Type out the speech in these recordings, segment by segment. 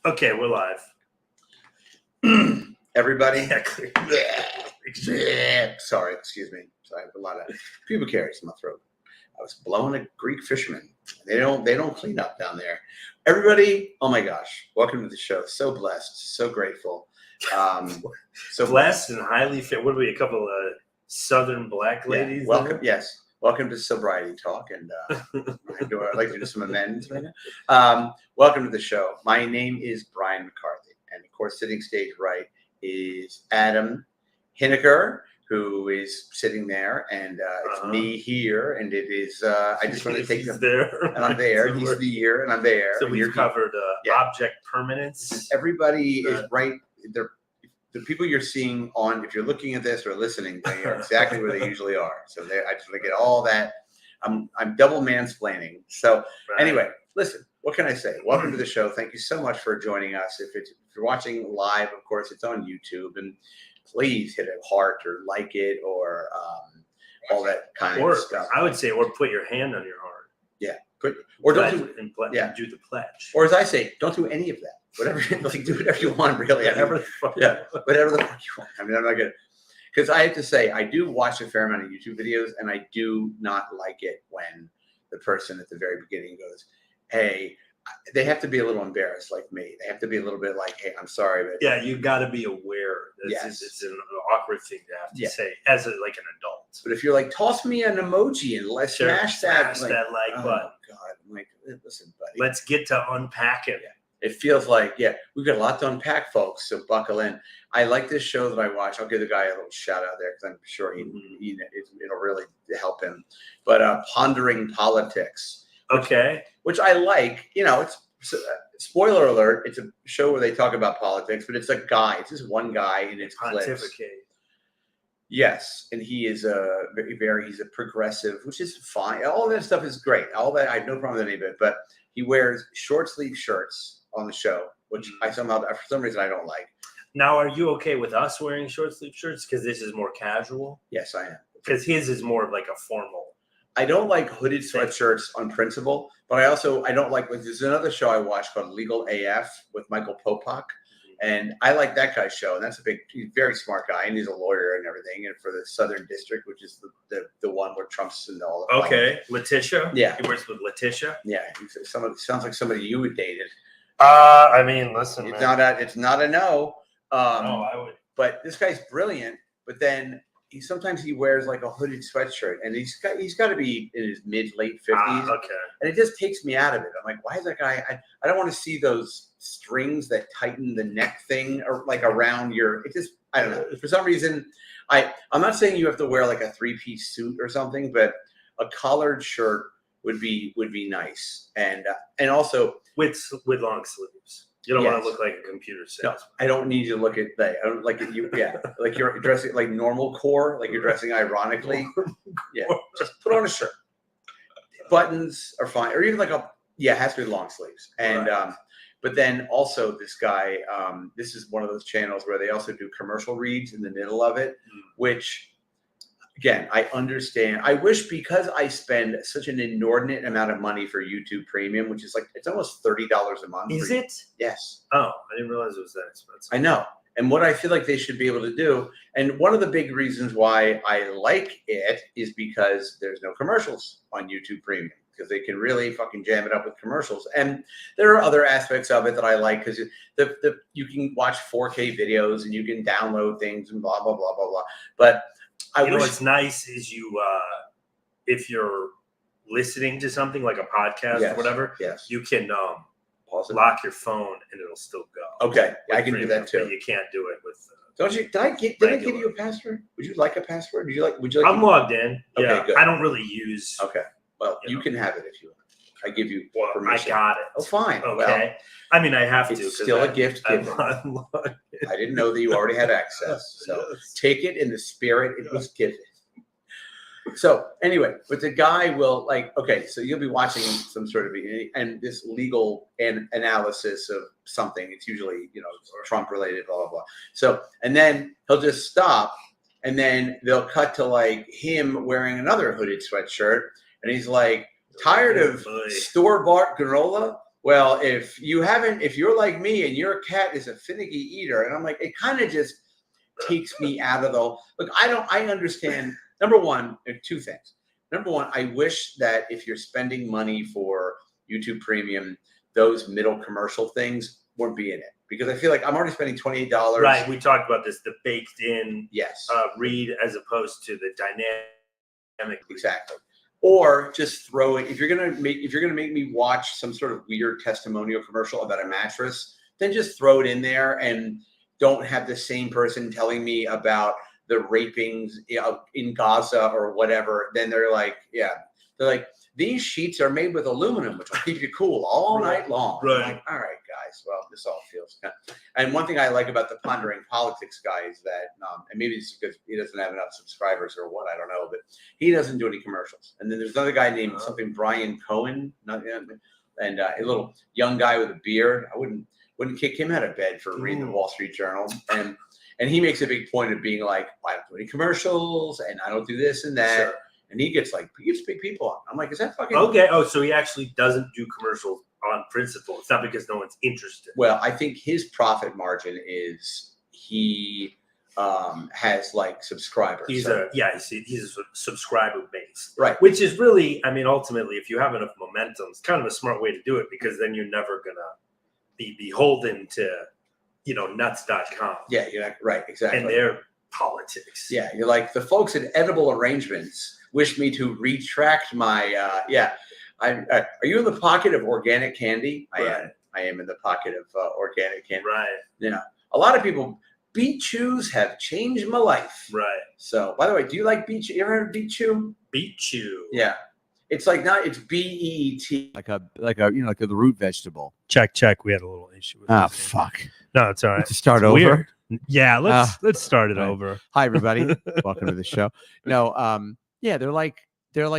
Okay, we're live. Everybody? Yeah. Sorry, excuse me. So I have a lot of pubic hairs in my throat. I was blowing a Greek fisherman. They don't clean up down there. Everybody, oh my gosh, welcome to the show. So blessed, so grateful. So Blessed and highly fit. What are we, a couple of Southern black ladies? Yeah, welcome, yes. Welcome to Sobriety Talk, and I'd like to do some amendments right now. Welcome to the show. My name is Brian McCarthy, and of course, sitting stage right is Adam Hineker, who is sitting there, and it's me here, and it is. I just want to take them there, and I'm there. He's here, and I'm there. So we've covered object permanence. Everybody is right. The people you're seeing on, if you're looking at this or listening, they are exactly where they usually are. So I just want to get all that. I'm double mansplaining. So anyway, listen, what can I say? Welcome to the show. Thank you so much for joining us. If you're watching live, of course, it's on YouTube, and please hit a heart or like it or all that kind of stuff. I would say, or put your hand on your heart. Yeah. Do the pledge. Or as I say, don't do any of that. Whatever, like, do whatever you want, really. Whatever the fuck you want. I mean, I'm not gonna, because I have to say, I do watch a fair amount of YouTube videos, and I do not like it when the person at the very beginning goes, "Hey," they have to be a little embarrassed, like me. They have to be a little bit like, "Hey, I'm sorry," but yeah, you got to be aware. It's an awkward thing to have to say as like an adult. But if you're like, "Toss me an emoji and let's smash that like button," God, I'm like, listen, buddy, let's get to unpack it. Yeah. It feels like, we've got a lot to unpack, folks, so buckle in. I like this show that I watch. I'll give the guy a little shout out there because I'm sure it'll really help him. But Pondering Politics. Okay. Which I like. You know, it's spoiler alert. It's a show where they talk about politics, but it's a guy. It's just one guy in his clips. Yes, and he is he's a progressive, which is fine. All that stuff is great. All that, I have no problem with any of it. But he wears short sleeve shirts on the show, which I somehow, for some reason, I don't like. Now, are you okay with us wearing short sleeve shirts because this is more casual? Yes, I am. Because his is more of like a formal. I don't like hooded sweatshirts on principle, but I don't like. There's another show I watch called Legal AF with Michael Popak. And I like that guy's show, and he's a very smart guy, and he's a lawyer and everything, and for the Southern District, which is the one where Trump's in all the problems. Okay, Letitia. Yeah, he works with Letitia. Yeah, sounds like somebody you would dated. I mean, listen, it's not a no. No, I would. But this guy's brilliant. But then sometimes he wears like a hooded sweatshirt, and he's got to be in his late 50s. Okay, and it just takes me out of it. I'm like, why is that guy? I don't want to see those strings that tighten the neck thing or like around your. It just, I don't know. For some reason, I'm not saying you have to wear like a 3-piece suit or something, but a collared shirt would be nice, and also with long sleeves. You don't want to look like a computer salesman. No, I don't need you to look at that. I don't like you. Yeah, like you're dressing like normal core, like you're dressing ironically. Yeah, just put on a shirt. Buttons are fine, or even like it has to be long sleeves. And but then also this guy, this is one of those channels where they also do commercial reads in the middle of it, which. Again, I understand. I wish, because I spend such an inordinate amount of money for YouTube Premium, which is like, it's almost $30 a month. Is it? Yes. Oh, I didn't realize it was that expensive. I know. And what I feel like they should be able to do, and one of the big reasons why I like it is because there's no commercials on YouTube Premium, because they can really fucking jam it up with commercials. And there are other aspects of it that I like, because you can watch 4K videos and you can download things and blah, blah, blah, blah, blah. But what's nice is if you're listening to something like a podcast or whatever, you can lock your phone and it'll still go. Okay, I can do that too. You can't do it with. Don't you? Did I give you a password? Would you like a password? Would you like? I'm logged in. Okay, yeah, good. I don't really use. Okay, well, you can have it if you want. I give you permission. I got it. Oh, fine. Okay. Well, I mean, I have to. It's still a gift given. I didn't know that you already had access. So take it in the spirit it was given. So anyway, but the guy will so you'll be watching some sort of, and this legal analysis of something. It's usually, Trump related, blah, blah, blah. So, and then he'll just stop, and then they'll cut to him wearing another hooded sweatshirt. And he's like, tired of store-bought granola? well, if you're like me and your cat is a finicky eater, and I'm like, it kind of just takes me out of the look. I understand. Number one, two things. Number one, I wish that if you're spending money for YouTube Premium, those middle commercial things won't be in it, because I feel like I'm already spending $28. Right. We talked about this, the baked in read as opposed to the dynamic. Exactly. Or just throw it. If you're gonna make me watch some sort of weird testimonial commercial about a mattress, then just throw it in there and don't have the same person telling me about the rapings in Gaza or whatever. Then they're like, these sheets are made with aluminum, which will keep you cool all night long. Right. I'm like, all right, guys. Well, this all feels kind of. And one thing I like about the Pondering Politics guy is that, and maybe it's because he doesn't have enough subscribers or what, I don't know, but he doesn't do any commercials. And then there's another guy named something Brian Cohen, and a little young guy with a beard. I wouldn't kick him out of bed for reading the Wall Street Journal. And he makes a big point of being like, I don't do any commercials, and I don't do this and that. Sure. And he gets big people on. I'm like, is that fucking okay? Oh, so he actually doesn't do commercials on principle. It's not because no one's interested. Well, I think his profit margin is he has like subscribers. He's a subscriber base, right? Which is really, I mean, ultimately, if you have enough momentum, it's kind of a smart way to do it, because then you're never gonna be beholden to, nuts.com. Yeah, you're not, right, exactly. And their politics. Yeah, you're like, the folks at Edible Arrangements wish me to retract my. Are you in the pocket of organic candy? Right. I am in the pocket of organic candy. Right. A lot of people. Beet chews have changed my life. Right. So, by the way, do you like beet chew? You ever heard of beet chew? Beet chew. Yeah. It's like it's BEET. Like the root vegetable. Check. We had a little issue with this. Fuck. No, it's all right. Let's start over. Weird. Yeah, let's start it over. Hi everybody. Welcome to the show. No, they're like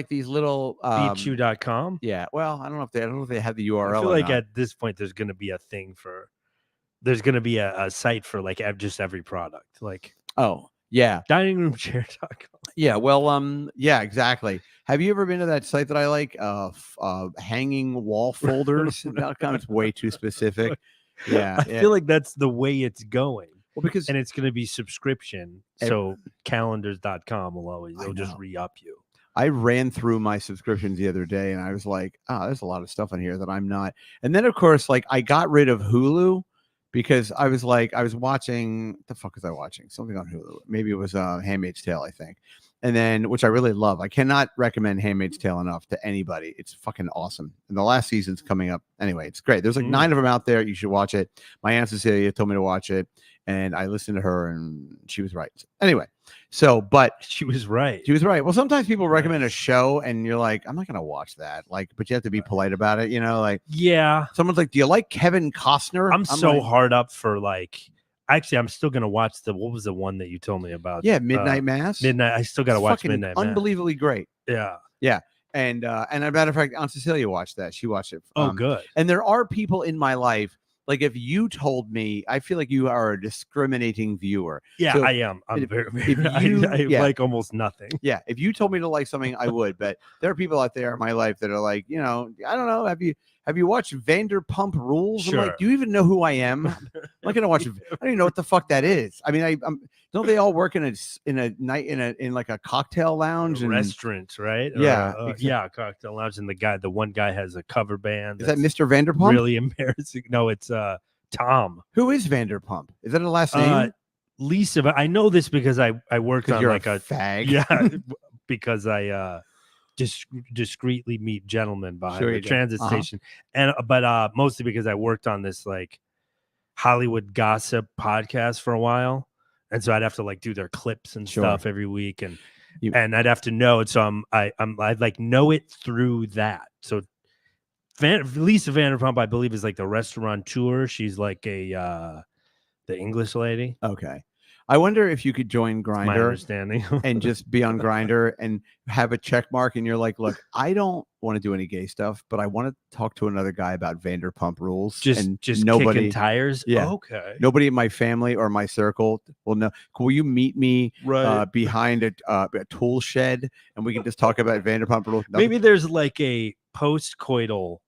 these little beetchew.com. Yeah. Well, I don't know if they have the URL. I feel like at this point there's going to be a thing for there's going to be a site for like just every product. Like, oh, yeah. diningroomchair.com. Yeah, well, yeah, exactly. Have you ever been to that site that I like? Hangingwallfolders.com. It's way too specific. Yeah. I feel like that's the way it's going. Well, because it's going to be subscription. So calendars.com will just re-up you. I ran through my subscriptions the other day and I was like, there's a lot of stuff on here that I'm not. And then of course, like I got rid of Hulu because I was watching, the fuck was I watching? Something on Hulu. Maybe it was Handmaid's Tale, I think. And then, which I really love. I cannot recommend Handmaid's Tale enough to anybody. It's fucking awesome. And the last season's coming up. Anyway, it's great. There's like 9 of them out there. You should watch it. My Aunt Cecilia told me to watch it. And I listened to her and she was right. Anyway, but she was right. She was right. Well, sometimes people recommend a show and you're like, I'm not going to watch that. Like, but you have to be polite about it, like, yeah. Someone's like, do you like Kevin Costner? I'm so hard up for like, actually, I'm still going to watch what was the one that you told me about? Yeah. Midnight Mass. Midnight. I still got to watch Midnight Mass. Unbelievably great. Yeah. Yeah. And as a matter of fact, Aunt Cecilia watched that. She watched it. Oh, good. And there are people in my life. Like if you told me, I feel like you are a discriminating viewer. Yeah, so I am. I'm I like almost nothing. Yeah, if you told me to like something, I would. But there are people out there in my life that are like, I don't know. Have you watched Vanderpump Rules? Sure. I'm like, do you even know who I am? I'm not gonna watch. I don't even know what the fuck that is. I mean, don't they all work in like a cocktail lounge and restaurants, right? Yeah, yeah, cocktail lounge. And the one guy has a cover band. Is that Mr. Vanderpump? Really embarrassing. No, it's Tom. Who is Vanderpump? Is that a last name? Lisa. I know this because I worked on like a fag. Yeah, because I discreetly meet gentlemen behind the transit station, but mostly because I worked on this like Hollywood gossip podcast for a while, and so I'd have to like do their clips and stuff every week, and I'd have to know it. So I like know it through that. So Lisa Vanderpump, I believe, is like the restaurateur. She's like the English lady. Okay. I wonder if you could join Grindr, my understanding, and just be on Grindr and have a check mark. And you're like, look, I don't want to do any gay stuff, but I want to talk to another guy about Vanderpump Rules. Just nobody kicking tires. Yeah. Okay. Nobody in my family or my circle will know. Will you meet me behind a tool shed and we can just talk about Vanderpump Rules? Maybe there's like a post-coital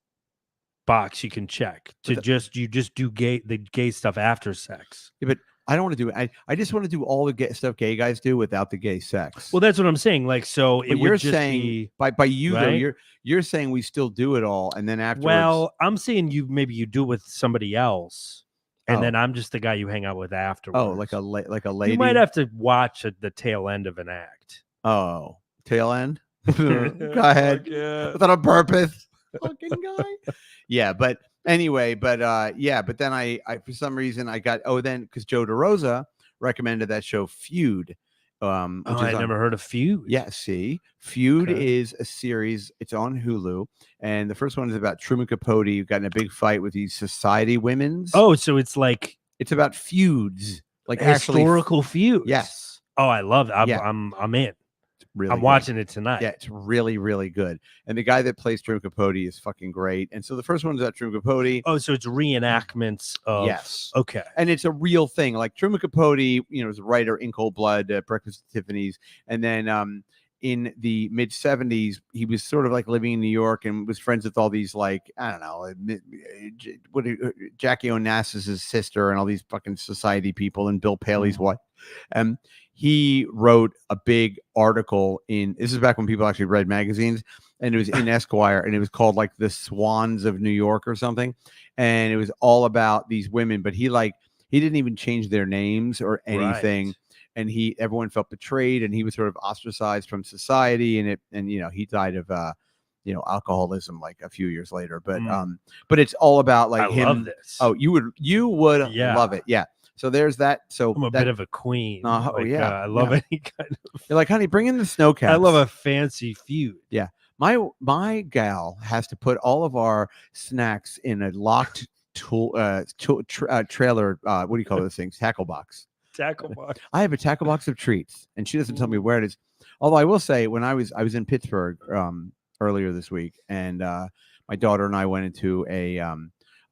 box you can check to you just do the gay stuff after sex. Yeah, but I don't want to do it. I just want to do all the gay stuff gay guys do without the gay sex. Well, that's what I'm saying. Like, so but it you're would just saying be by you right? though. You're saying we still do it all, and then afterwards. Well, I'm saying maybe you do it with somebody else, and then Oh. I'm just the guy you hang out with afterwards. Oh, like a lady. You might have to watch the tail end of an act. Oh, tail end. Go ahead. Yeah. Without on purpose. Fucking guy. Yeah, but anyway, but yeah, but then I for some reason I got then because Joe DeRosa recommended that show Feud. Which I never heard of Feud. Yeah, see, Feud is a series. It's on Hulu, and the first one is about Truman Capote. You've gotten a big fight with these society women's. Oh, so it's like it's about feuds, like historical feuds. Yes. Oh, I love it. I'm in. Really I'm good. watching it tonight. Yeah, it's really, really good. And the guy that plays Truman Capote is fucking great. And so the first one's about Truman Capote. Oh, so it's reenactments of yes. Okay. And it's a real thing. Like Truman Capote, was a writer in Cold Blood, Breakfast at Tiffany's, and then in the mid 70s, he was sort of like living in New York and was friends with all these like I don't know, Jackie Onassis's sister and all these fucking society people and Bill Paley's wife. He wrote a big article this is back when people actually read magazines, and it was in Esquire, and it was called like the Swans of New York or something. And it was all about these women, but he didn't even change their names or anything. Right. And everyone felt betrayed, and he was sort of ostracized from society, and he died of alcoholism like a few years later. But it's all about like him. Love this. Oh, you would love it. Yeah. So there's that. So I'm a bit of a queen. I love any kind of. You're like, honey, bring in the snow caps. I love a fancy feud. Yeah. My gal has to put all of our snacks in a locked trailer. What do you call those things? Tackle box. Tackle box. I have a tackle box of treats, and she doesn't tell me where it is. Although I will say, when I was in Pittsburgh earlier this week, and my daughter and I went into a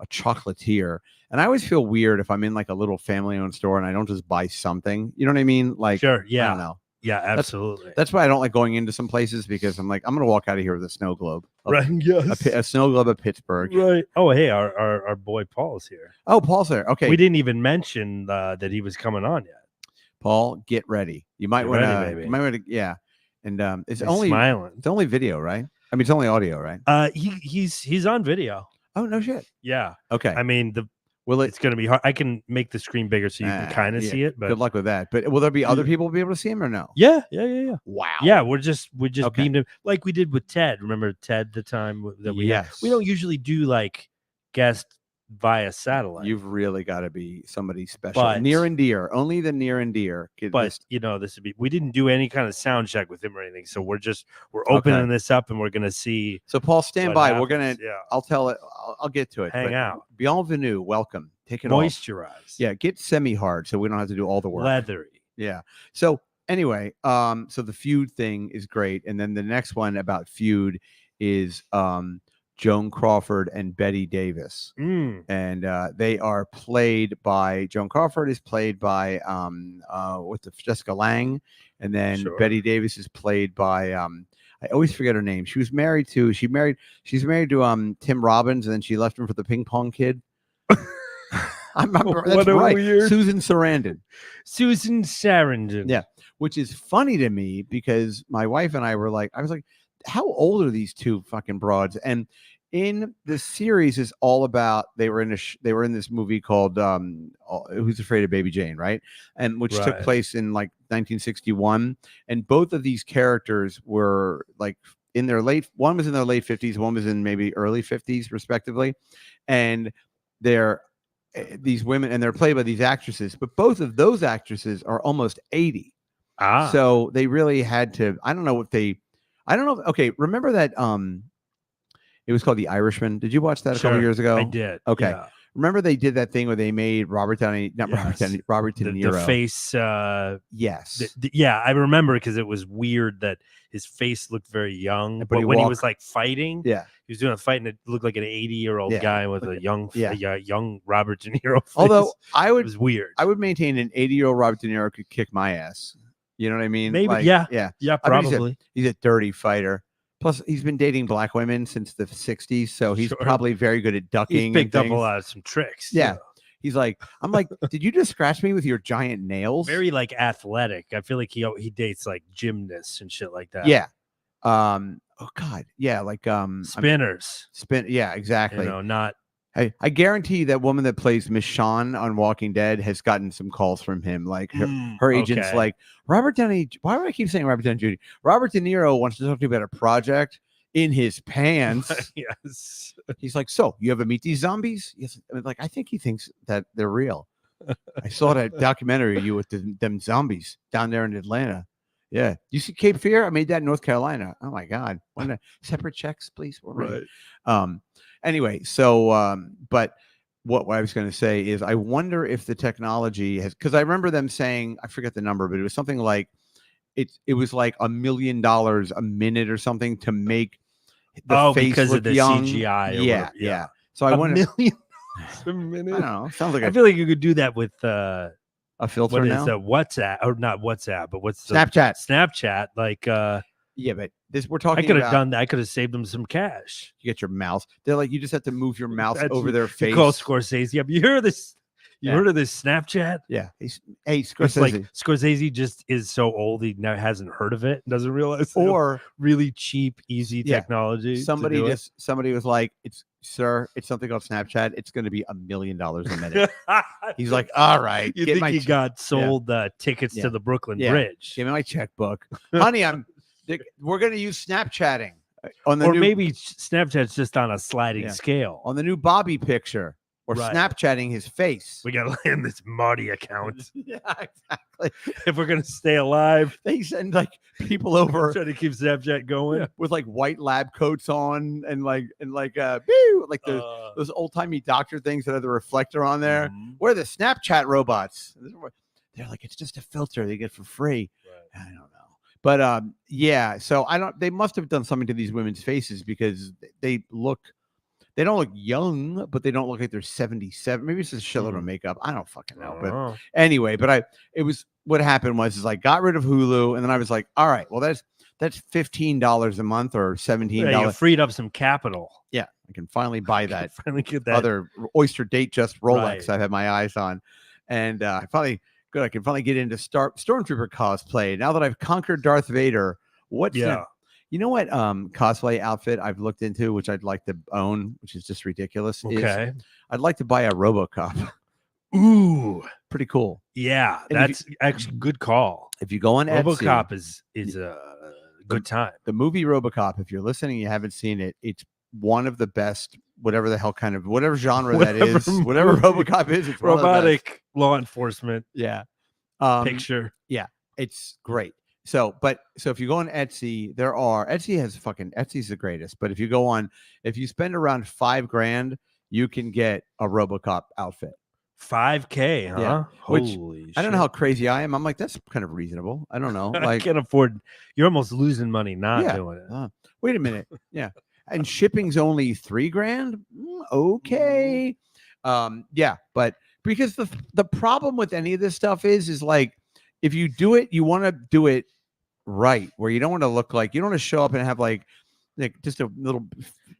chocolatier, and I always feel weird if I'm in like a little family-owned store and I don't just buy something. You know what I mean? Like, sure, yeah, I don't know. Yeah, absolutely. That's why I don't like going into some places, because I'm like, I'm gonna walk out of here with a snow globe. Right. Yes. A snow globe of Pittsburgh. Right. Oh, hey, our boy Paul's here. Oh, Paul's there. Okay. We didn't even mention that he was coming on yet. Paul, get ready. You might want to. Yeah. And it's only smiling. It's only video, right? I mean, it's only audio, right? He's on video. Oh, no shit. Yeah. Okay. I mean, it's going to be hard. I can make the screen bigger so you can kind of see it. But good luck with that. But will there be other people be able to see him or no? Yeah. Wow. Yeah, we just beamed him like we did with Ted. Remember Ted the time that we had? We don't usually do like guest via satellite. You've really got to be somebody special. Near and dear. Only the near and dear. This would be. We didn't do any kind of sound check with him or anything. So we're opening this up, and we're gonna see. So Paul, stand by. Happens. We're gonna. Yeah. I'll tell it. I'll get to it. Hang out. Bienvenue. Welcome. Take it Moisturize. off. Yeah. Get semi-hard so we don't have to do all the work. Leathery. Yeah. So anyway, so the feud thing is great, and then the next one about feud is Joan Crawford and Betty Davis. And they are played by Joan Crawford is played by Jessica Lange, and then Betty Davis is played by I always forget her name. She's married to Tim Robbins, and then she left him for the Ping Pong Kid. That's right. Susan Sarandon. Susan Sarandon. Yeah, which is funny to me because my wife and I were like, I was like, how old are these two fucking broads? And in the series is all about they were in this movie called Who's Afraid of Baby Jane, right? And which took place in like 1961, and both of these characters were like one was in their late 50s, one was in maybe early 50s respectively, and they're these women, and they're played by these actresses, but both of those actresses are almost 80. So they really had to, okay, remember that it was called The Irishman. Did you watch that a couple years ago? I did. Okay. Yeah. Remember they did that thing where they made Robert De Niro. The face. Yes. I remember because it was weird that his face looked very young. But when he was like fighting, he was doing a fight and it looked like an 80-year-old guy with a young Robert De Niro face. Although it was weird. I would maintain an 80-year-old Robert De Niro could kick my ass. You know what I mean? Maybe. Like, yeah, probably. He's a dirty fighter. Plus, he's been dating black women since the 60s, so he's probably very good at ducking. He's picked up a lot of some tricks. Yeah. He's like, I'm like, did you just scratch me with your giant nails? Very like athletic. I feel like he dates like gymnasts and shit like that. Yeah. Oh God. Yeah. Like spinners. Yeah, exactly. You know, not. I guarantee that woman that plays Michonne on Walking Dead has gotten some calls from him. Like her agent's like, Robert Downey. Why do I keep saying Robert Downey Jr.? Robert De Niro wants to talk to you about a project in his pants. Yes. He's like, so you ever meet these zombies? Yes. I mean, like, I think he thinks that they're real. I saw that documentary of you with them zombies down there in Atlanta. Yeah. You see Cape Fear? I made that in North Carolina. Oh my God. Separate checks, please. Right. Anyway, so but what I was going to say is I wonder if the technology has, because I remember them saying, I forget the number, but it was something like it was like $1 million a minute or something to make the face because look of the young. CGI. Yeah. So I wonder. $1 million a minute. I don't know. Sounds like I feel like you could do that with a filter what now. Is WhatsApp or not WhatsApp, but what's Snapchat? Like yeah, but we're talking. I could have done that. I could have saved them some cash. You get your mouse. They're like, you just have to move your mouse over their face. You call Scorsese. Have you heard of this? You heard of this Snapchat? Yeah. Hey, Scorsese. It's like Scorsese just is so old he now hasn't heard of it, doesn't realize. Or really cheap, easy technology. Somebody was like, it's something called Snapchat. It's going to be $1 million a minute. He's like, all right. You think he got sold tickets to the Brooklyn Bridge? Give me my checkbook, honey. We're going to use Snapchatting maybe Snapchat's just on a sliding scale on the new Bobby picture, or Snapchatting his face. We got to land this Marty account. Yeah, exactly. If we're going to stay alive, they send like people over trying to keep Snapchat going with like white lab coats on and those old timey doctor things that have the reflector on there. We're the Snapchat robots. They're like, it's just a filter they get for free. Right. I don't know. But so they must have done something to these women's faces because they don't look young, but they don't look like they're 77. Maybe it's just a shitload of makeup. I don't fucking know. But anyway, what happened was I got rid of Hulu, and then I was like, all right, well that's $15 a month or $17. You freed up some capital. Yeah, I can finally buy that. Finally get that other Oyster Date just Rolex I've had my eyes on, and I can finally get into Stormtrooper cosplay now that I've conquered Darth Vader. You know what cosplay outfit I've looked into, which I'd like to own, which is just ridiculous. Okay. I'd like to buy a RoboCop. Ooh, pretty cool. Yeah, that's actually good call. If you go on Etsy, RoboCop is a good time. The movie RoboCop, if you're listening and you haven't seen it, it's one of the best, whatever genre that is, whatever RoboCop is, it's robotic law enforcement. Yeah. Picture. Yeah, it's great. So if you go on Etsy, Etsy's the greatest. But if you spend around $5,000, you can get a RoboCop outfit. $5,000, huh? Yeah. Holy shit. I don't know how crazy I am. I'm like, that's kind of reasonable. I don't know. Like, I can't afford. You're almost losing money not doing it. Wait a minute. Yeah. And shipping's only $3,000. Okay. But because the problem with any of this stuff is like, if you do it, you want to do it right, where you don't want to look like, you don't want to show up and have like just a little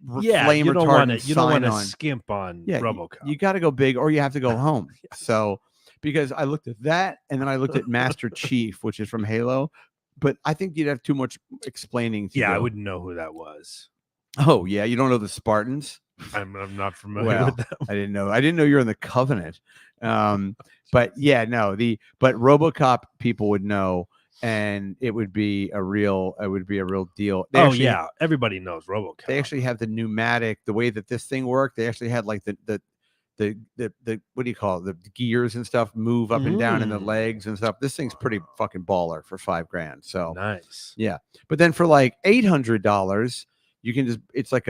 flame retardant. You don't want to skimp on RoboCop. You got to go big, or you have to go home. So, because I looked at that, and then I looked at Master Chief, which is from Halo, but I think you'd have too much explaining. I wouldn't know who that was. Oh yeah, you don't know the Spartans? I'm not familiar with them. I didn't know you're in the Covenant. But RoboCop people would know, and it would be a real deal. Everybody knows RoboCop. They actually have the pneumatic, the way that this thing worked. They actually had like the what do you call it? The gears and stuff move up and down in the legs and stuff. This thing's pretty fucking baller for $5,000. So nice. Yeah. But then for like $800, you can it's like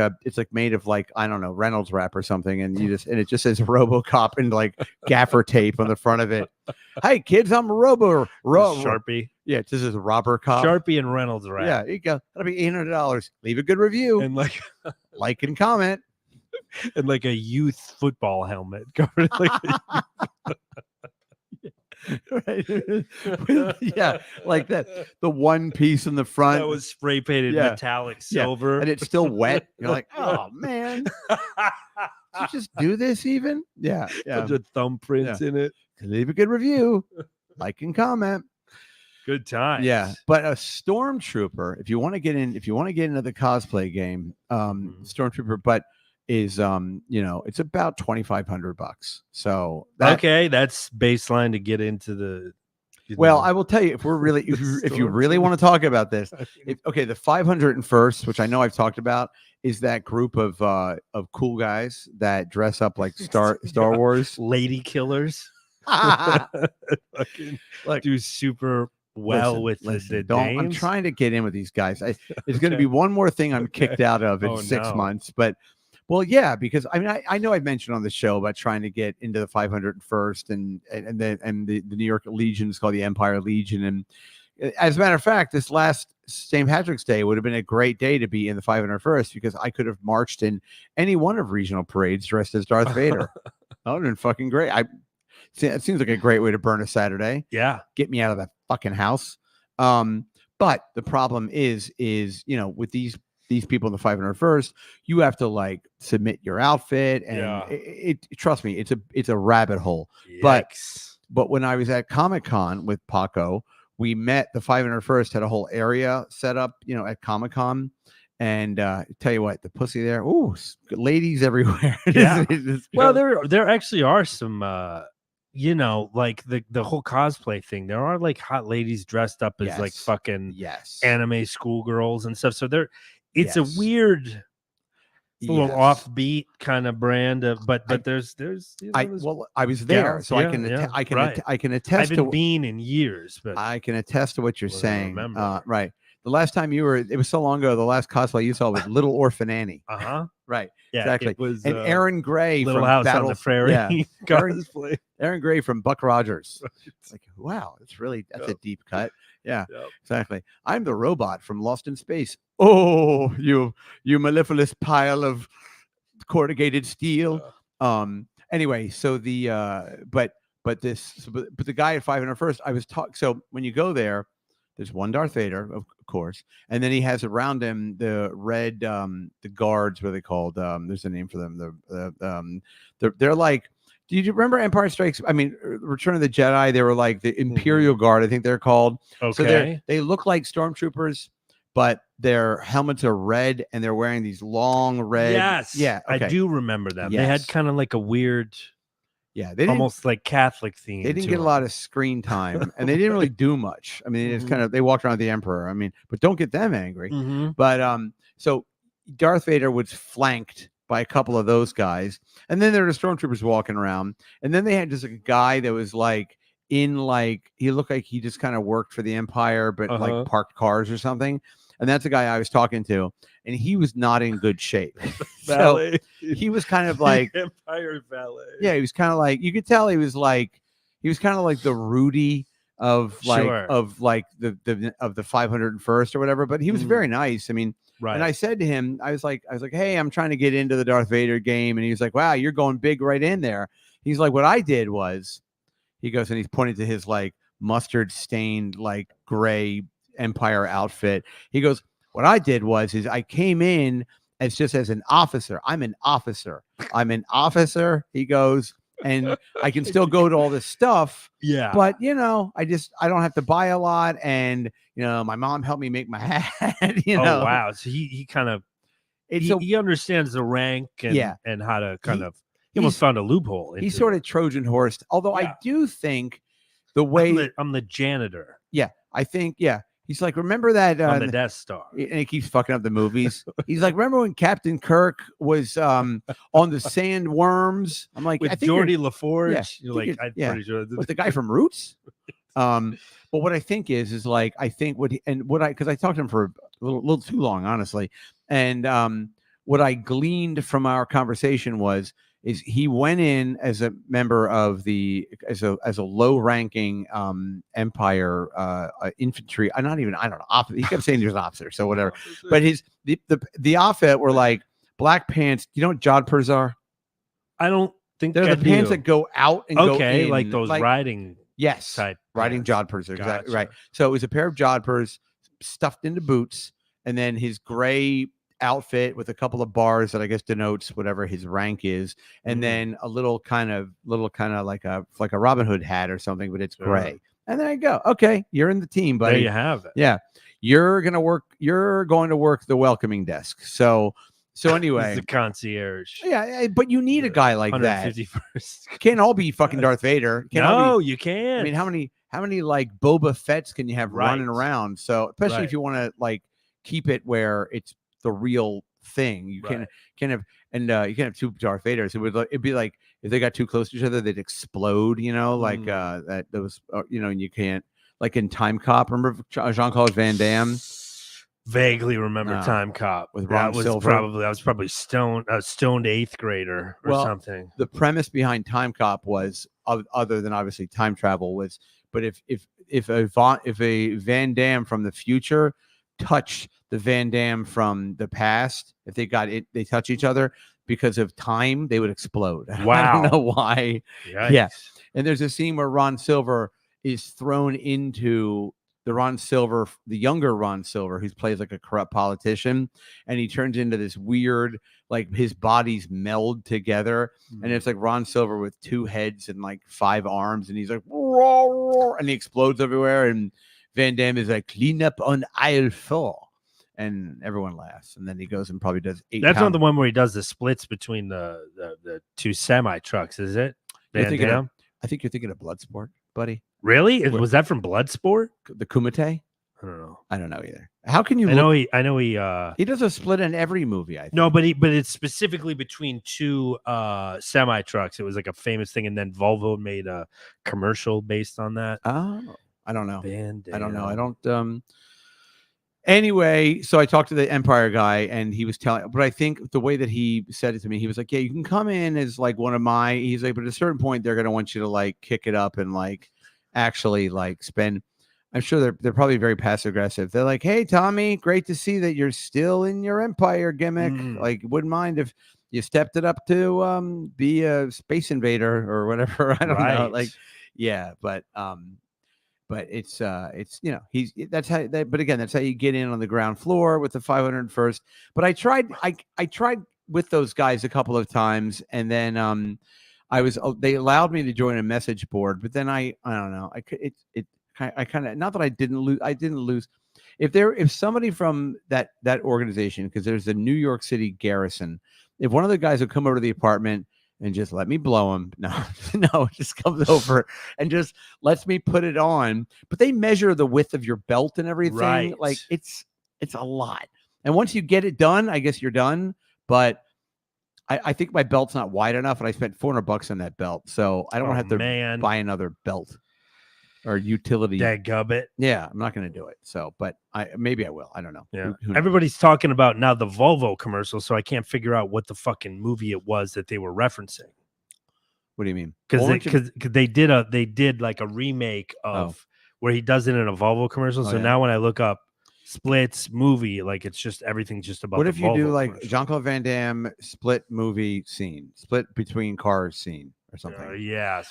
made of like, I don't know, Reynolds wrap or something. And it just says RoboCop and like gaffer tape on the front of it. Hey kids, I'm Sharpie. Yeah, it just says Robber Cop. Sharpie and Reynolds wrap. Yeah, there you go. That'll be $800. Leave a good review and like and comment. And like a youth football helmet covered. Yeah, like that. The one piece in the front that was spray painted Yeah. metallic silver, and it's still wet. You're like, oh man, did you just do this even? Yeah. bunch of thumbprints in it. Leave a good review, like and comment. Good times. Yeah, but a stormtrooper, if you want to get into the cosplay game, stormtrooper, but is it's about $2,500. So okay, that's baseline to get into the. Well, I will tell you, if we're really, if you really want to talk about this, the 501st, which I know I've talked about, is that group of cool guys that dress up like Star Wars lady killers. Like, do super well with the I'm dames. trying to get in with these guys. It's going to be one more thing I'm kicked out of in 6 months, but. Well, yeah, because I mean, I know I've mentioned on the show about trying to get into the 501st and the New York Legion is called the Empire Legion. And as a matter of fact, this last St. Patrick's Day would have been a great day to be in the 501st because I could have marched in any one of regional parades dressed as Darth Vader. That would have been fucking great. It seems like a great way to burn a Saturday. Yeah. Get me out of that fucking house. But the problem is, with these people in the 501st, you have to like submit your outfit, and it trust me, it's a rabbit hole. Yikes. But when I was at Comic-Con with Paco, we met the 501st had a whole area set up, at Comic-Con, and tell you what, the pussy there, ooh, ladies everywhere. Yeah. Well, there actually are some like the whole cosplay thing. There are like hot ladies dressed up as like fucking anime schoolgirls and stuff. So it's a weird, little offbeat kind of brand of, but there's I was there, so I can attest. I haven't been in years, but I can attest to what you're saying. Right. The last time it was so long ago. The last cosplay you saw was Little Orphan Annie. Right. Yeah, exactly. It was Aaron Gray Little from House Battle on the Prairie. Cosplay. Aaron Gray from Buck Rogers. It's like, wow, that's a deep cut. Yeah, exactly. I'm the robot from Lost in Space. Oh, you mellifluous pile of corrugated steel. Anyway, so the but the guy at 501st, I was talking. So when you go there, there's one Darth Vader, of course, and then he has around him the red the guards. What are they called? There's a name for them. They're like. Do you remember Empire Strikes? I mean, Return of the Jedi. They were like the Imperial Guard, I think they're called. Okay. So they look like stormtroopers, but their helmets are red, and they're wearing these long red. Yes. Yeah. Okay. I do remember them. Yes. They had kind of like a weird. Yeah. They almost like Catholic theme. They didn't get a lot of screen time, and they didn't really do much. I mean, it's they walked around the Emperor. I mean, but don't get them angry. But so Darth Vader was flanked by a couple of those guys, and then there were the stormtroopers walking around, and then they had just a guy that was like he looked like he just kind of worked for the Empire, but like parked cars or something. And that's the guy I was talking to, and he was not in good shape. So he was kind of like Empire valet. Yeah, he was kind of like, you could tell he was kind of like the Rudy of like the 501st or whatever, but he was very nice. I mean. Right. And I said to him, I was like, hey, I'm trying to get into the Darth Vader game. And he was like, wow, you're going big right in there. He's like, what I did was, he goes, and he's pointing to his like mustard stained, like gray Empire outfit. He goes, what I did was, I came in as an officer. I'm an officer. He goes, and I can still go to all this stuff. Yeah. But, I don't have to buy a lot. And, my mom helped me make my hat. Oh, wow. So he kind of, he understands the rank and how to kind of, he almost found a loophole. He's sort of Trojan horsed. Although I do think the way I'm the janitor. Yeah. I think, he's like, remember that on the Death Star, and he keeps fucking up the movies. He's like, remember when Captain Kirk was on the sandworms? I'm like, with I think Geordie LaForge. Yeah, you're like, I'm pretty sure with the guy from Roots. But what I think is like, I think because I talked to him for a little too long, honestly, and what I gleaned from our conversation is he went in as a member of as a low-ranking Empire infantry. I don't know. He kept saying he was an officer, so whatever. But the outfit were like black pants. You know what jodhpurs are? I don't think they're the pants that go out and go in. like those riding. Yes, type riding pants. jodhpurs. Exactly right. So it was a pair of jodhpurs stuffed into boots, and then his gray outfit with a couple of bars that I guess denotes whatever his rank is, and then a little kind of like a Robin Hood hat or something, but it's gray. And there you go. Okay, you're in the team, buddy. There you have it. Yeah, you're going to work the welcoming desk. So anyway, the concierge. Yeah, but you need a guy like that. 151st. Can't all be fucking Darth Vader. You can't. I mean, how many like Boba Fett's can you have running around? So especially if you want to like keep it where it's the real thing, you can't have, and you can't have two Darth Vaders. It'd be like if they got too close to each other, they'd explode. You know, like that was you know, and you can't, like in Time Cop. Remember Jean-Claude Van Damme? Vaguely remember Time Cop with Ron Silver. That was probably stoned 8th grader or something. The premise behind Time Cop was, other than obviously time travel, was, but if a Van Damme from the future touched the Van Damme from the past, if they touch each other because of time, they would explode. Wow. I don't know why. Yikes. Yeah. And there's a scene where Ron Silver is thrown into the younger Ron Silver, who plays like a corrupt politician, and he turns into this weird, like his bodies meld together, and it's like Ron Silver with 2 heads and like 5 arms, and he's like, roar, roar, and he explodes everywhere, and Van Damme is like, clean up on aisle 4, and everyone laughs, and then he goes and probably does 8. That's not the one where he does the splits between the 2 semi trucks, is it? Van Damme? I think you're thinking of Bloodsport, buddy. Really? Was that from Bloodsport? The Kumite? I don't know. I don't know either. How can you? I know he does a split in every movie. I think. No, but it's specifically between 2 semi trucks. It was like a famous thing, and then Volvo made a commercial based on that. Oh, I don't know. I don't know. I don't. Anyway, so I talked to the Empire guy, and he was telling, but I think the way that he said it to me, he was like, yeah, you can come in as like one of my, he's like, but at a certain point, they're going to want you to like kick it up and like actually like spend, I'm sure they're probably very passive aggressive. They're like, hey, Tommy, great to see that you're still in your Empire gimmick. Like, wouldn't mind if you stepped it up to be a space invader or whatever. I don't know. Like, yeah, but it's you know, but again, that's how you get in on the ground floor with the 501st. But I tried with those guys a couple of times, and then they allowed me to join a message board, but then I don't know, I kind of, not that I didn't lose. If somebody from that organization, because there's the New York City Garrison, if one of the guys would come over to the apartment and just let me blow him. No, just comes over and just lets me put it on. But they measure the width of your belt and everything. Right. Like it's a lot. And once you get it done, I guess you're done. But I think my belt's not wide enough, and I spent $400 on that belt, so I don't have to buy another belt or utility. Dadgubbit. Yeah, I'm not going to do it. So, but maybe I will. I don't know. Yeah, everybody's talking about now the Volvo commercial, so I can't figure out what the fucking movie it was that they were referencing. What do you mean? Because they did like a remake of where he does it in a Volvo commercial. So now when I look up Splits movie, like it's just everything just about. What if you Volvo do like commercial. Jean-Claude Van Damme split movie scene, split between cars scene or something? Yeah.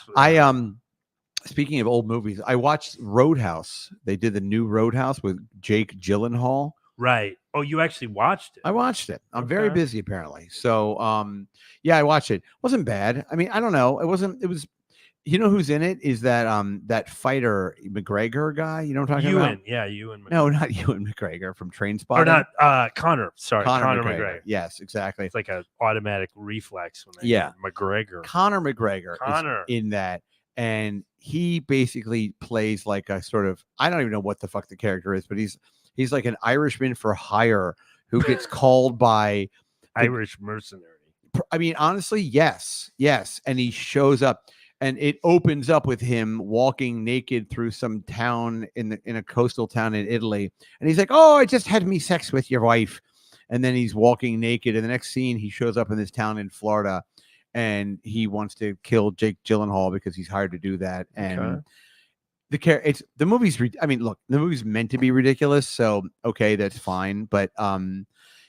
Speaking of old movies, I watched Roadhouse. They did the new Roadhouse with Jake Gyllenhaal. Right. Oh, you actually watched it? I watched it. I'm very busy apparently. So, yeah, I watched it. Wasn't bad. I mean, I don't know. It was, you know who's in it? Is that fighter McGregor guy? You know what I'm talking about? Yeah, Ewan McGregor. No, not Ewan McGregor from Trainspotting. Or not Connor. Sorry, Connor McGregor. Yes, exactly. It's like an automatic reflex when they McGregor. Conor McGregor is in that. And he basically plays like a sort of, I don't even know what the fuck the character is, but he's like an Irishman for hire who gets called by Irish mercenary. I mean, honestly, yes. And he shows up, and it opens up with him walking naked through some town in a coastal town in Italy. And he's like, oh, I just had me sex with your wife. And then he's walking naked. And the next scene, he shows up in this town in Florida. And he wants to kill Jake Gyllenhaal because he's hired to do that. And the movie's. I mean, look, the movie's meant to be ridiculous, so okay, that's fine. But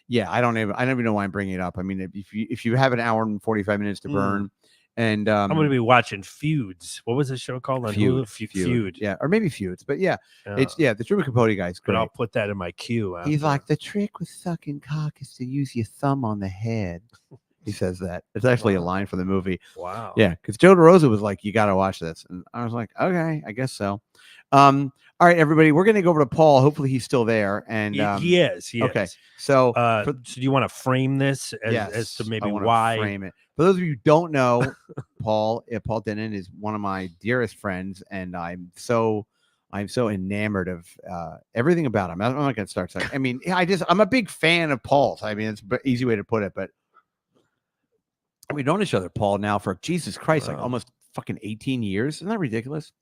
yeah, I don't even know why I'm bringing it up. I mean, if you have an hour and 45 minutes to burn, And I'm going to be watching Feuds. What was the show called on Hulu? Feud. Yeah, or maybe Feuds. But yeah, it's the Truman Capote guy's great. But I'll put that in my queue. After. He's like, the trick with sucking cock is to use your thumb on the head. He says that. It's actually a line from the movie. Wow. Yeah, because Joe DeRosa was like, you got to watch this. And I was like, okay, I guess so. All right, everybody, we're going to go over to Paul. Hopefully he's still there. And he is. Okay. So, so do you want to frame this as to maybe why? Frame it. For those of you who don't know, Paul Denon is one of my dearest friends, and I'm so enamored of everything about him. I'm not going to start saying. I mean, I'm a big fan of Paul's. I mean, it's an easy way to put it, but we've known each other, Paul, now for Jesus Christ, like almost fucking 18 years. Isn't that ridiculous?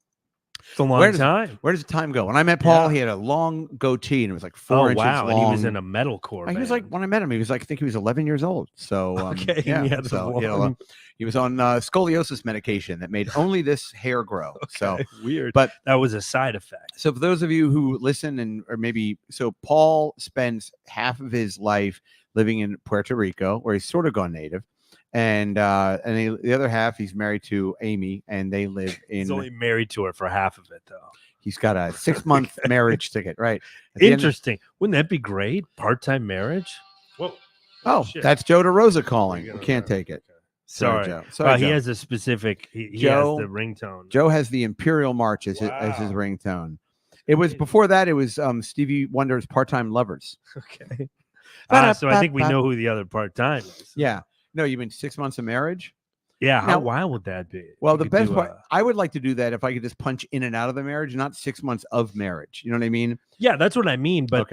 It's a long time. Where does the time go? When I met Paul, he had a long goatee and it was like 4 inches long. And he was in a metalcore band. He was like, when I met him, he was like, I think he was 11 years old. So, he was on scoliosis medication that made only this hair grow. So weird. But that was a side effect. So for those of you who listen so Paul spends half of his life living in Puerto Rico, where he's sort of gone native. And the other half, he's married to Amy, and they live in. He's only married to her for half of it, though. He's got a 6-month marriage ticket, right? Interesting. Wouldn't that be great? Part-time marriage. Whoa! Oh, that's Joe DeRosa calling. We can't take it. Sorry, Joe. Sorry, Joe. He Joe. has a specific. He has the ringtone. Joe has the Imperial March as his ringtone. It was before that. It was Stevie Wonder's Part-Time Lovers. Okay. So I think we know who the other part-time is. Yeah. No, you mean 6 months of marriage? Yeah. How wild would that be? Well, the best part, I would like to do that if I could just punch in and out of the marriage, not 6 months of marriage. You know what I mean? Yeah, that's what I mean. But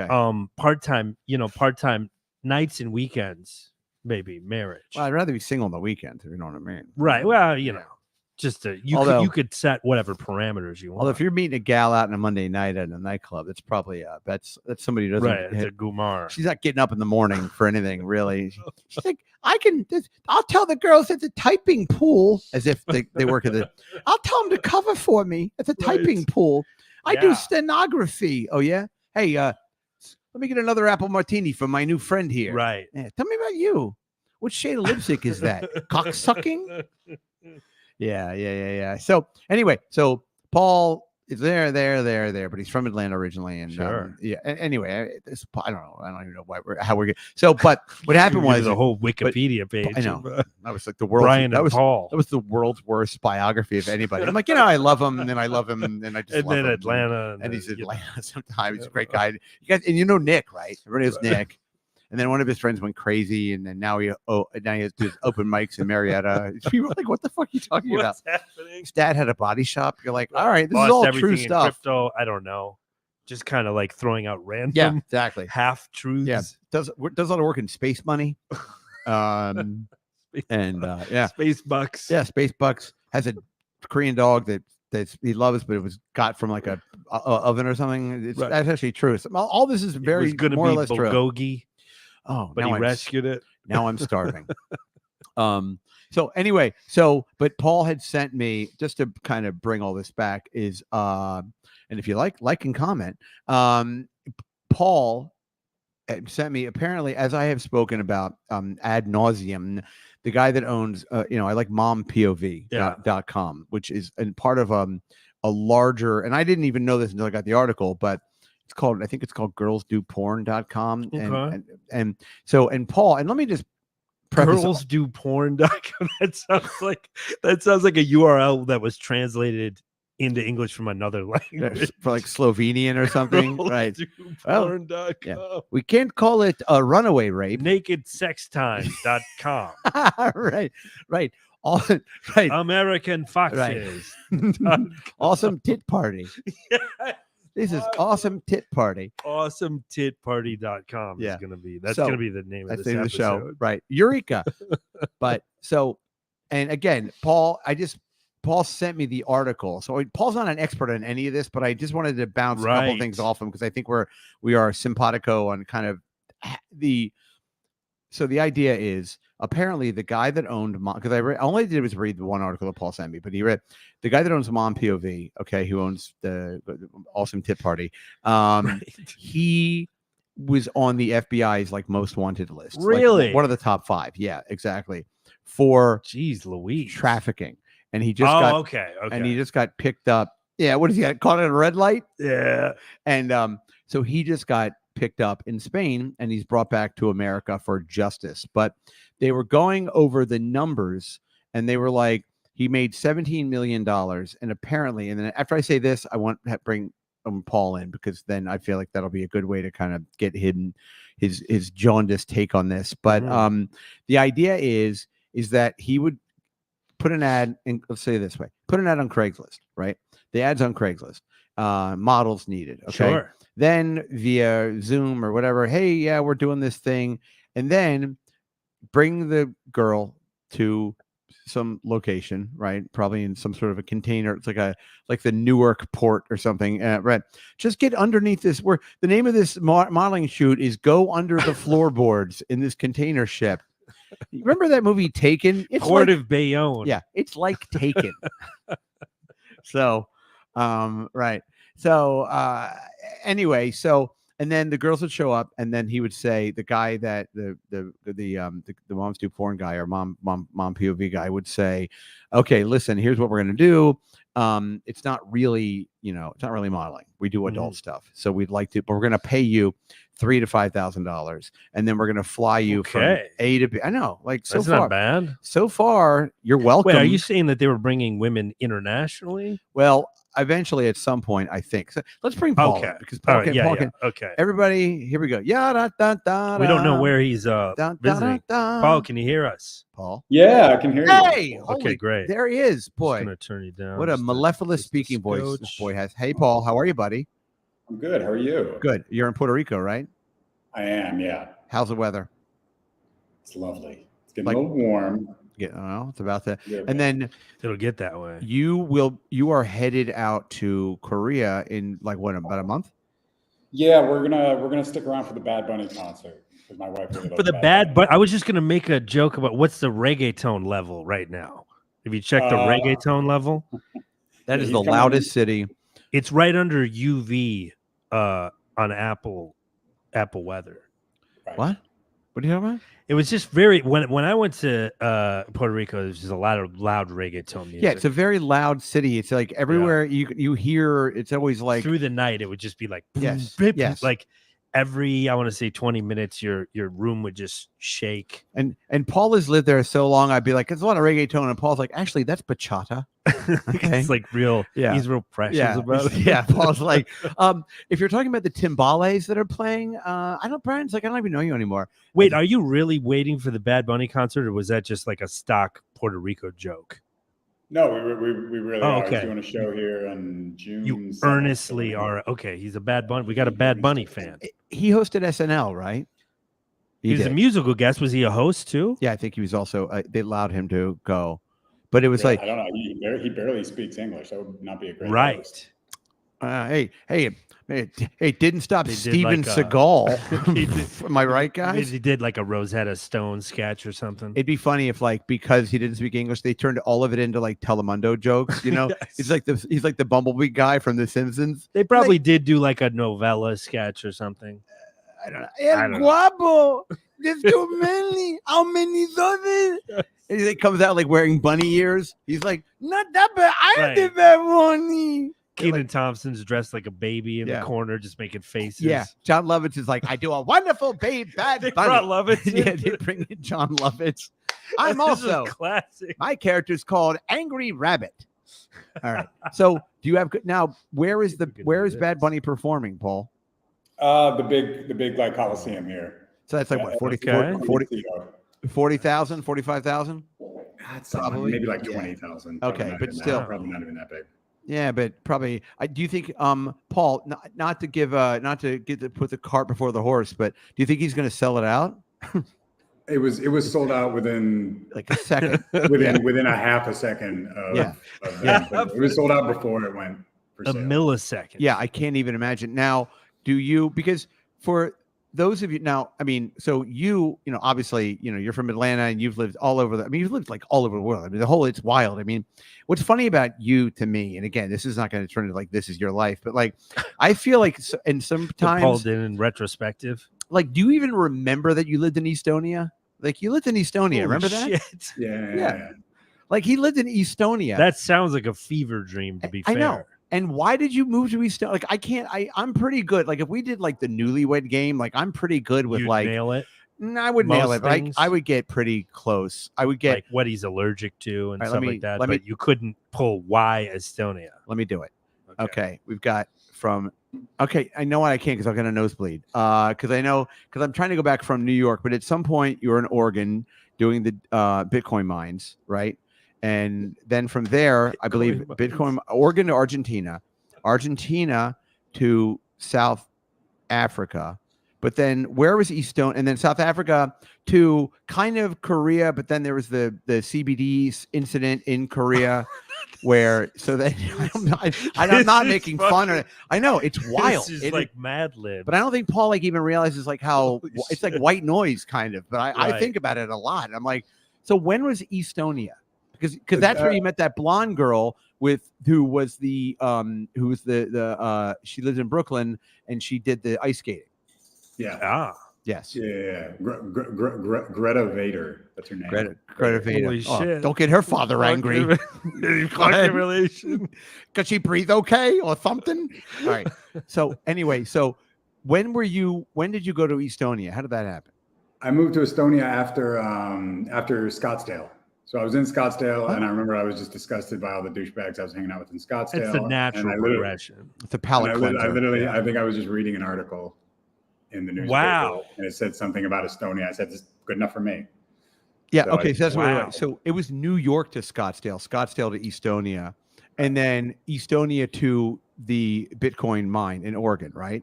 part-time, part-time nights and weekends, maybe marriage. Well, I'd rather be single on the weekends, if you know what I mean. Right. Well, just you could set whatever parameters you want. Although if you're meeting a gal out on a Monday night at a nightclub, that's probably that's somebody who doesn't. Right, it's a gumar. She's not getting up in the morning for anything really. She's like, I'll tell the girls at the typing pool, as if they work at the. I'll tell them to cover for me at the typing pool. I do stenography. Oh yeah. Hey, let me get another apple martini from my new friend here. Right. Yeah, tell me about you. What shade of lipstick is that? Cocksucking? Yeah. So anyway, Paul is there, but he's from Atlanta originally, and anyway, I don't know. I don't even know how we're getting. So, but what happened was the whole Wikipedia page. I know that was like the world. Paul. That was the world's worst biography of anybody. I'm like, I love him, and then I love him, and then I just and love then him. Atlanta, and he's Atlanta. Sometimes he's a great guy. You guys, and Nick, right? Everybody knows Nick. And then one of his friends went crazy, and then now he has to do open mics in Marietta. People are like, "What the fuck are you talking about?" Happening? His dad had a body shop. You're like, "All right, this is all true stuff." Crypto, I don't know, just kind of like throwing out random, half truths. Yeah, does a lot of work in Space Money, Space Bucks. Yeah, Space Bucks has a Korean dog that he loves, but it was got from like a oven or something. That's actually true. So all this is very more or less bulgogi. True. Oh, but he rescued it. Now I'm starving. So anyway, but Paul had sent me, just to kind of bring all this back, is and if you like and comment, Paul sent me, apparently, as I have spoken about ad nauseum, the guy that owns I like mompov.com, which is part of a larger, and I didn't even know this until I got the article, but I think it's called girlsdoporn.com. Okay. And Paul, and let me just preface girlsdoporn.com. That sounds like a URL that was translated into English from another language. For like Slovenian or something. Right. Girlsdoporn.com. Yeah. We can't call it a runaway rape. Nakedsextimes.com. Right. Right. American Foxes. Right. Awesome tit party. This is awesome tit party. AwesomeTitParty.com is going to be. That's going to be the name of this episode. The show. Right. Eureka. And again, Paul sent me the article. So Paul's not an expert on any of this, but I just wanted to bounce a couple things off him because I think we are simpatico on kind of So the idea is, apparently the guy that owned because all I did was read the one article that Paul sent me, but he read the guy that owns Mom POV, who owns the Awesome Tip Party. He was on the FBI's like most wanted list. Really? Like, one of the top 5. Yeah, exactly. for Louise trafficking, and he just got okay. And he just got picked up. Yeah, what is he got caught at a red light? Yeah, and so he just got picked up in Spain, and he's brought back to America for justice. But they were going over the numbers, and they were like, he made $17 million, and apparently, and then after I say this, I want to bring Paul in, because then I feel like that'll be a good way to kind of get his jaundiced take on this. But the idea is that he would put an ad, and let's say it this way, put an ad on Craigslist, right? The ad's on Craigslist. Models needed. Okay. Sure. Then via Zoom or whatever, hey, yeah, we're doing this thing. And then bring the girl to some location, right? Probably in some sort of a container. It's like the Newark port or something. Right. Just get underneath this. Where the name of this modeling shoot is Go Under the Floorboards in this container ship. Remember that movie Taken? It's Port of Bayonne. Yeah, it's like Taken. So, right. So, anyway, and then the girls would show up, and then he would say, the guy that the moms do porn guy, or mom POV guy, would say, okay, listen, here's what we're gonna do. It's not really, it's not really modeling. We do adult stuff, so we'd like to, but we're gonna pay you $3,000 to $5,000, and then we're gonna fly you from A to B. I know, like, so that's far, not bad. So far, you're welcome. Wait, are you saying that they were bringing women internationally? Well, eventually, at some point, I think. So let's bring Paul in, because Paul can. Okay. Everybody, here we go. Yeah, we don't know where he's visiting. Paul, can you hear us? Paul. Yeah, I can hear you. Hey, okay, great. There he is. Boy, I'm gonna turn you down. What a mellifluous speaking voice this boy has. Hey, Paul, how are you, buddy? I'm good. How are you? Good. You're in Puerto Rico, right? I am. Yeah. How's the weather? It's lovely. It's getting a little warm. It's about that. Yeah, and then it'll get that way. You are headed out to Korea in about a month? Yeah, we're gonna stick around for the Bad Bunny concert, because my wife really loves for the Bad Bunny. I was just gonna make a joke about what's the reggaeton level right now. Have you checked the reggaeton level? That is the loudest city. It's right under UV on Apple weather. Right. What are you talking about? It was just very when I went to Puerto Rico, there's just a lot of loud reggaeton music. Yeah, it's a very loud city. It's like everywhere you hear. It's always like through the night. It would just be like yes, like every, I want to say 20 minutes, your room would just shake. And Paul has lived there so long. I'd be like, it's a lot of reggaeton, and Paul's like, actually, that's bachata. Okay. It's like real. Yeah, he's real precious about it. Yeah, Paul's like, if you're talking about the timbales that are playing, Brian's like, I don't even know you anymore. Wait, are you really waiting for the Bad Bunny concert, or was that just like a stock Puerto Rico joke? No, we really are. Okay. He's doing a show here in June. You earnestly are. Okay, he's a Bad Bunny. We got a Bad Bunny fan. He hosted SNL, right? He was a musical guest. Was he a host too? Yeah, I think he was also. They allowed him to go, but it was like, I don't know. He barely speaks English. That would not be a great host. Hey, didn't stop Steven Seagal. Am I right, guys? He did like a Rosetta Stone sketch or something. It'd be funny if, like, because he didn't speak English, they turned all of it into like Telemundo jokes. Yes. He's like the Bumblebee guy from The Simpsons. They probably did do like a novella sketch or something. I don't know. El guapo. There's too many. How many dozen? And he comes out like wearing bunny ears. He's like, not that bad. I'm the bad bunny. Kenan Thompson's dressed like a baby in the corner, just making faces. Yeah, John Lovitz is like, I do a wonderful bad bunny. They brought Lovitz. Yeah, they bring in John Lovitz. I'm also classic. My character's called Angry Rabbit. All right. So do you have now? Where is Bad Bunny performing, Paul? The big like Coliseum here. So that's like what 40,000, 45,000? That's probably maybe like 20,000. Okay, but still probably not even that big. Yeah, but probably. Do you think, Paul? Not to put the cart before the horse, but do you think he's going to sell it out? It was sold out within like a second. within a half a second of it was sold out before it went for sale. A millisecond. Yeah, I can't even imagine. Now, because for those of you now, I mean, so obviously, you're from Atlanta and you've lived all over you've lived like all over the world. I mean, it's wild. I mean, what's funny about you to me, and again, this is not going to turn into like, this is your life, but like, I feel like, and sometimes Paul did in retrospective. Like, do you even remember that you lived in Estonia? Like you lived in Estonia. Remember that? Shit. Yeah. Like he lived in Estonia. That sounds like a fever dream, to be fair. I know. And why did you move to Estonia? Like I'm pretty good. Like if we did like the Newlywed Game, like I'm pretty good with You'd like nail it. No, I would nail it, but I would get pretty close. I would get like what he's allergic to and stuff like that. But you couldn't pull why Estonia. Let me do it. Okay. We've got from. Okay, I know why I can't because I'm gonna nosebleed. Because I'm trying to go back from New York, but at some point you were in Oregon doing the Bitcoin mines, right? And then from there, I believe Bitcoin, Oregon to Argentina to South Africa. But then where was Estonia? And then South Africa to kind of Korea. But then there was the CBD incident in Korea where, so that I'm not making fun of it. I know it's wild. This is like Mad Lib. But I don't think Paul like even realizes like how it's like white noise kind of. But I think about it a lot. I'm like, so when was Estonia? Because that's where you met that blonde girl who was she lived in Brooklyn and she did the ice skating. Yeah. Ah. Yes. Yeah. Greta Vader. That's her name. Greta Vader. Holy shit. Don't get her father angry. Fucking relation. Could she breathe okay or something? All right. So anyway, when did you go to Estonia? How did that happen? I moved to Estonia after Scottsdale. So I was in Scottsdale, and I remember I was just disgusted by all the douchebags I was hanging out with in Scottsdale. It's the natural progression. It's a palate cleanser. I think I was just reading an article in the newspaper. Wow. And it said something about Estonia. I said, "This is good enough for me." Yeah. So that's what it was. So it was New York to Scottsdale to Estonia, and then Estonia to the Bitcoin mine in Oregon, right?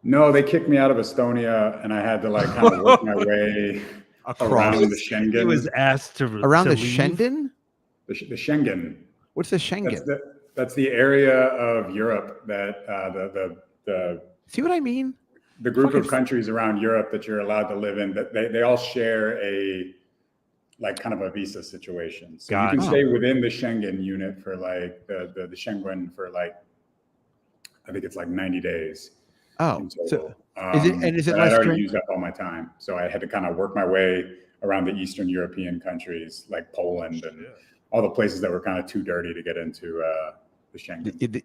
No, they kicked me out of Estonia, and I had to like kind of work my way around the Schengen. He was asked to around to the leave. Schengen. The Schengen. What's the Schengen? That's the area of Europe that the see what I mean? The group of countries around Europe that you're allowed to live in, that they all share a like kind of a visa situation. So you can stay within the Schengen unit for like the Schengen for like I think it's like 90 days. Oh, so is it I'd less already used up all my time, so I had to kind of work my way around the Eastern European countries like Poland and all the places that were kind of too dirty to get into the Schengen.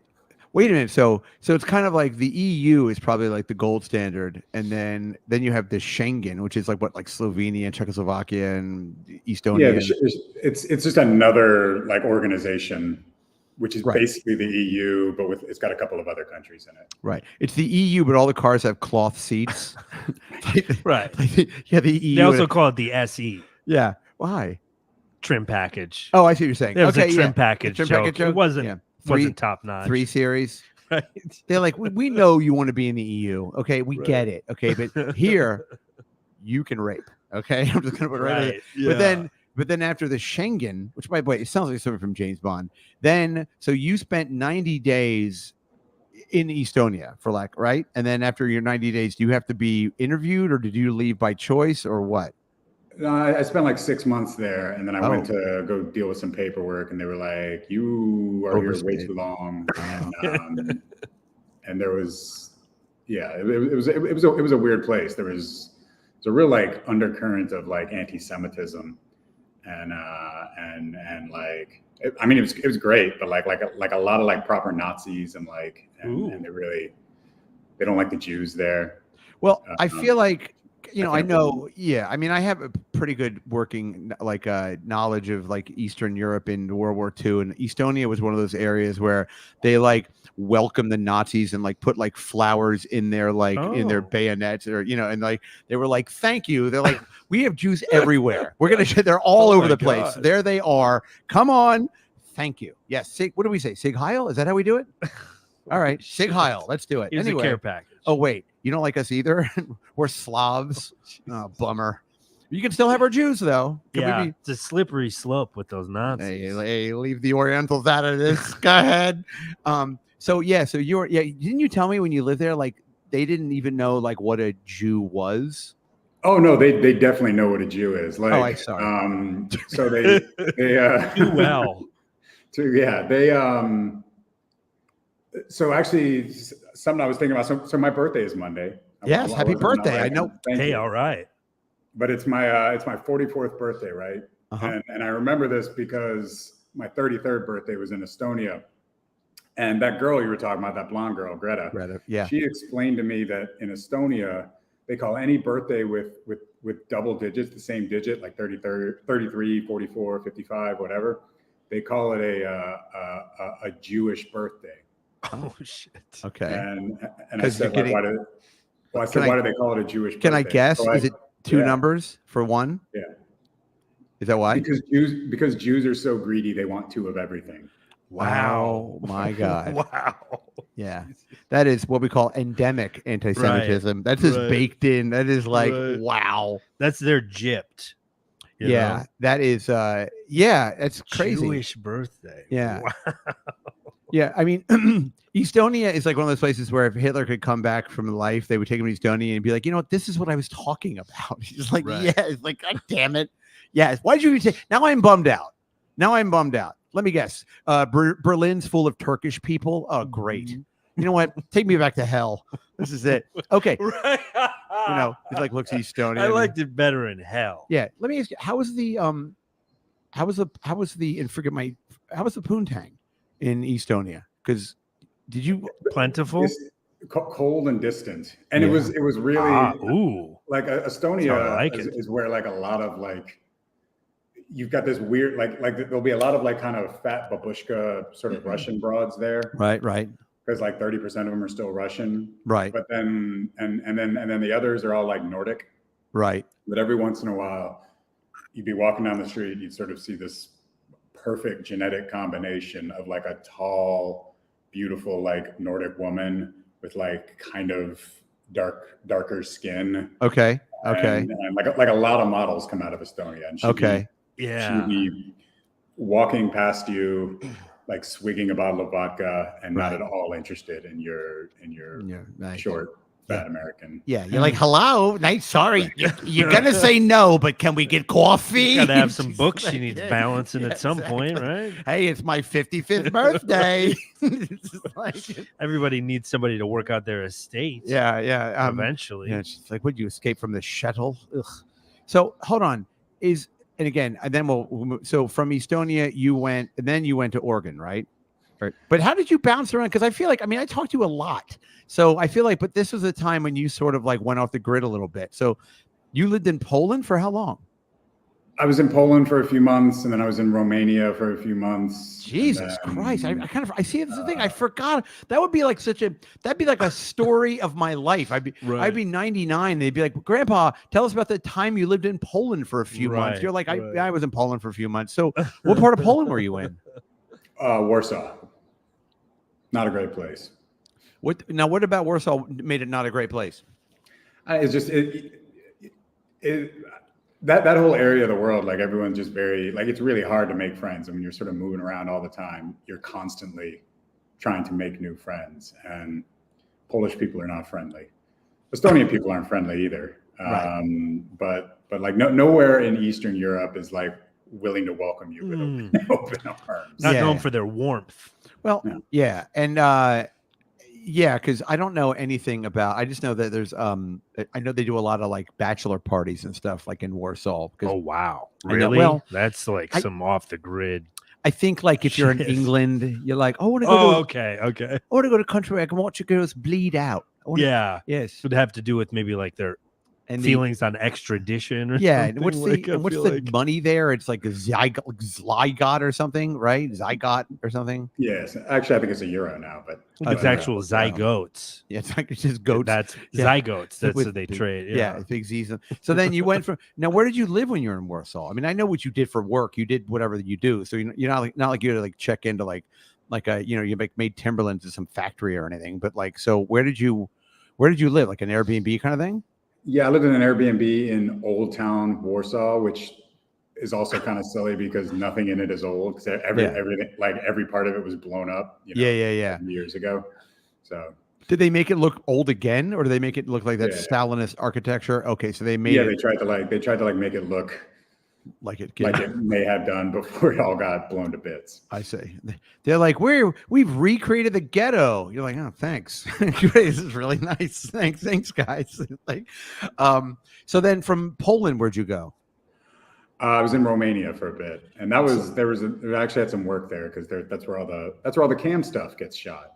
Wait a minute. So it's kind of like the EU is probably like the gold standard, and then you have the Schengen, which is like Slovenia and Czechoslovakia and Estonia. Yeah, it's just another like organization, which is basically the EU, but it's got a couple of other countries in it. Right. It's the EU, but all the cars have cloth seats. Right. Yeah, the EU. They also call it the SE. Yeah. Why? Trim package. Oh, I see what you're saying. There was a trim package joke. It wasn't. Yeah. Wasn't top notch. 3 Series. Right. They're like, we know you want to be in the EU. Okay, we get it. Okay, but here you can rape. Okay, I'm just gonna put it right there. Yeah. But then after the Schengen, which by the way, it sounds like something from James Bond. So you spent 90 days in Estonia right? And then after your 90 days, do you have to be interviewed, or did you leave by choice, or what? I spent like 6 months there, and then I went to go deal with some paperwork, and they were like, "You are here way too long." And there was, it was a weird place. There was a real like undercurrent of like anti-Semitism, and like, I mean, it was great, but like a lot of like proper Nazis and and they don't like the Jews there. Well, I feel like. I know. Yeah. I mean, I have a pretty good working knowledge of like Eastern Europe in World War II, and Estonia was one of those areas where they like welcomed the Nazis and like put like flowers in their in their bayonets, or and like they were like, "Thank you." They're like, "We have Jews everywhere. We're gonna." They're all over the place. There they are. Come on. Thank you. Yes. What do we say? Sig Heil? Is that how we do it? All right. Sig Heil. Let's do it. Here's anyway. A care package. Oh wait. You don't like us either? We're Slavs. Oh, bummer. You can still have our Jews, though. It's a slippery slope with those Nazis. Hey, leave the Orientals out of this. Go ahead. So you're didn't you tell me when you lived there, like they didn't even know like what a Jew was? Oh no, they definitely know what a Jew is. Like, I'm sorry. So they do well. So actually, something I was thinking about. So my birthday is Monday. Yes, happy birthday! I know. Thank you. All right. but it's my 44th birthday, right? And I remember this because my 33rd birthday was in Estonia. And that girl you were talking about, that blonde girl, Greta, yeah, she explained to me that in Estonia, they call any birthday with double digits, the same digit, like 33, 44, 55, whatever. They call it a Jewish birthday. Oh shit. Okay. And I said, why do they call it a Jewish birthday? Can I guess? So is it two numbers for one? Yeah. Is that why? Because Jews are so greedy, they want two of everything. Wow. Oh my God. Wow. Yeah. That is what we call endemic anti-Semitism. Right. That's just baked in. That is like, wow. That's their gypped. Yeah. Know? That is, it's crazy. Jewish birthday. Yeah. Wow. Yeah. I mean, Estonia is like one of those places where if Hitler could come back from life, they would take him to Estonia and be like, you know what? This is what I was talking about. He's like, yes. Like, God damn it. Yes. Why did you take? Now I'm bummed out. Let me guess. Berlin's full of Turkish people. Oh, great. You know what? Take me back to hell. This is it. Okay. Right. You know, he's like, looks Estonia. I liked it better in hell. Yeah. Let me ask you, how was the poontang in Estonia? Because did you plentiful? Cold and distant. And it was really like Estonia is where like a lot of like, you've got this weird, like there'll be a lot of like kind of fat babushka sort of Russian broads there. Right. Because like 30% of them are still Russian. Right. But then, and then the others are all like Nordic. Right. But every once in a while, you'd be walking down the street, you'd sort of see this perfect genetic combination of like a tall, beautiful, like Nordic woman with like kind of darker skin. Okay. And like a lot of models come out of Estonia. And she'd be walking past you, like swigging a bottle of vodka and not at all interested in your short, fat American. Yeah. You're like, hello, nice. Sorry. You're going to say no, but can we get coffee? You got to have some books she needs balancing at some point, right? Hey, it's my 55th birthday. Everybody needs somebody to work out their estate. Yeah. Eventually. Yeah. It's like, would you escape from the shuttle? Ugh. So hold on. So from Estonia, you went to Oregon, right? But how did you bounce around? Because I feel like, I talked to you a lot. So I feel like, but this was a time when you sort of like went off the grid a little bit. So you lived in Poland for how long? I was in Poland for a few months, and then I was in Romania for a few months. Jesus Christ. I see this thing. I forgot. That would be like that'd be like a story of my life. I'd be 99. They'd be like, Grandpa, tell us about the time you lived in Poland for a few months. You're like, I was in Poland for a few months. So what part of Poland were you in? Warsaw. Not a great place. What about Warsaw made it not a great place? It's just that whole area of the world, like everyone's just very, like, it's really hard to make friends. I mean, you're sort of moving around all the time. You're constantly trying to make new right. And Polish people are not friendly. Estonian people aren't friendly either. But like nowhere in Eastern Europe is like willing to welcome you with open arms. Not known for their warmth. Well, yeah. And because I don't know anything about, I just know that there's I know they do a lot of like bachelor parties and stuff like in Warsaw. Oh wow. Really? That's like some off the grid. I think like if you're in England, you're like, I want to go okay. I want to go to a country where I can watch your girls bleed out. Yes. It would have to do with maybe like their feelings on extradition or something. What's the money there? It's like a zygot or something, right? Zygot or something. Yes, actually I think it's a euro now, but it's actual zygotes. Yeah, it's like it's just goats. That's zygotes. That's what they trade. Yeah, big Z's. So then you went from now. Where did you live when you were in Warsaw? I mean, I know what you did for work. You did whatever you do. So you're not like you had to like check into like a you made Timberlands at some factory or anything. But like, so where did you live? Like an Airbnb kind of thing? Yeah, I lived in an Airbnb in Old Town Warsaw, which is also kind of silly because nothing in it is old because everything, like every part of it was blown up. Years ago. So did they make it look old again, or did they make it look like that Stalinist architecture? Okay, so they made they tried to make it look like it may have done before it all got blown to bits. I say they're like, we've recreated the ghetto. You're like, oh, thanks. This is really nice. Thanks, guys. Like, so then from Poland, where'd you go? I was in Romania for a bit, and that was there actually had some work there because that's where all the cam stuff gets shot.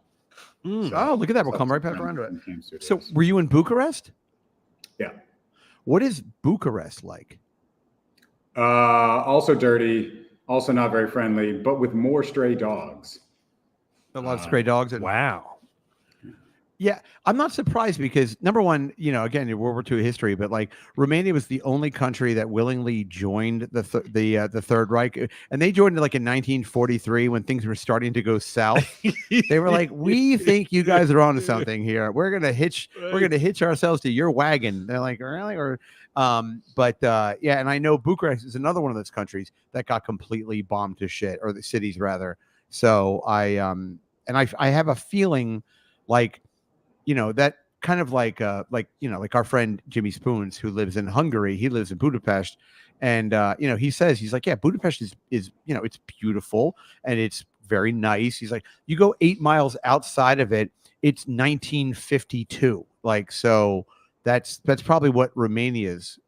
So, oh, look at that! We'll come right back around to it. So, were you in Bucharest? Yeah. What is Bucharest like? Also dirty, also not very friendly, but with more stray dogs. A lot of stray dogs. Wow. Yeah, I'm not surprised because number one, again, World War II history, but like Romania was the only country that willingly joined the Third Reich, and they joined it like in 1943 when things were starting to go south. They were like, "We think you guys are onto something here. We're gonna hitch ourselves to your wagon." They're like, "Really?" Or, yeah, and I know Bucharest is another one of those countries that got completely bombed to shit, or the cities rather. So I have a feeling like. That kind of like our friend Jimmy Spoons, who lives in Hungary. He lives in Budapest, and he says, he's like, yeah, Budapest is it's beautiful and it's very nice. He's like, you go 8 miles outside of it, it's 1952. Like, so that's probably what Romania's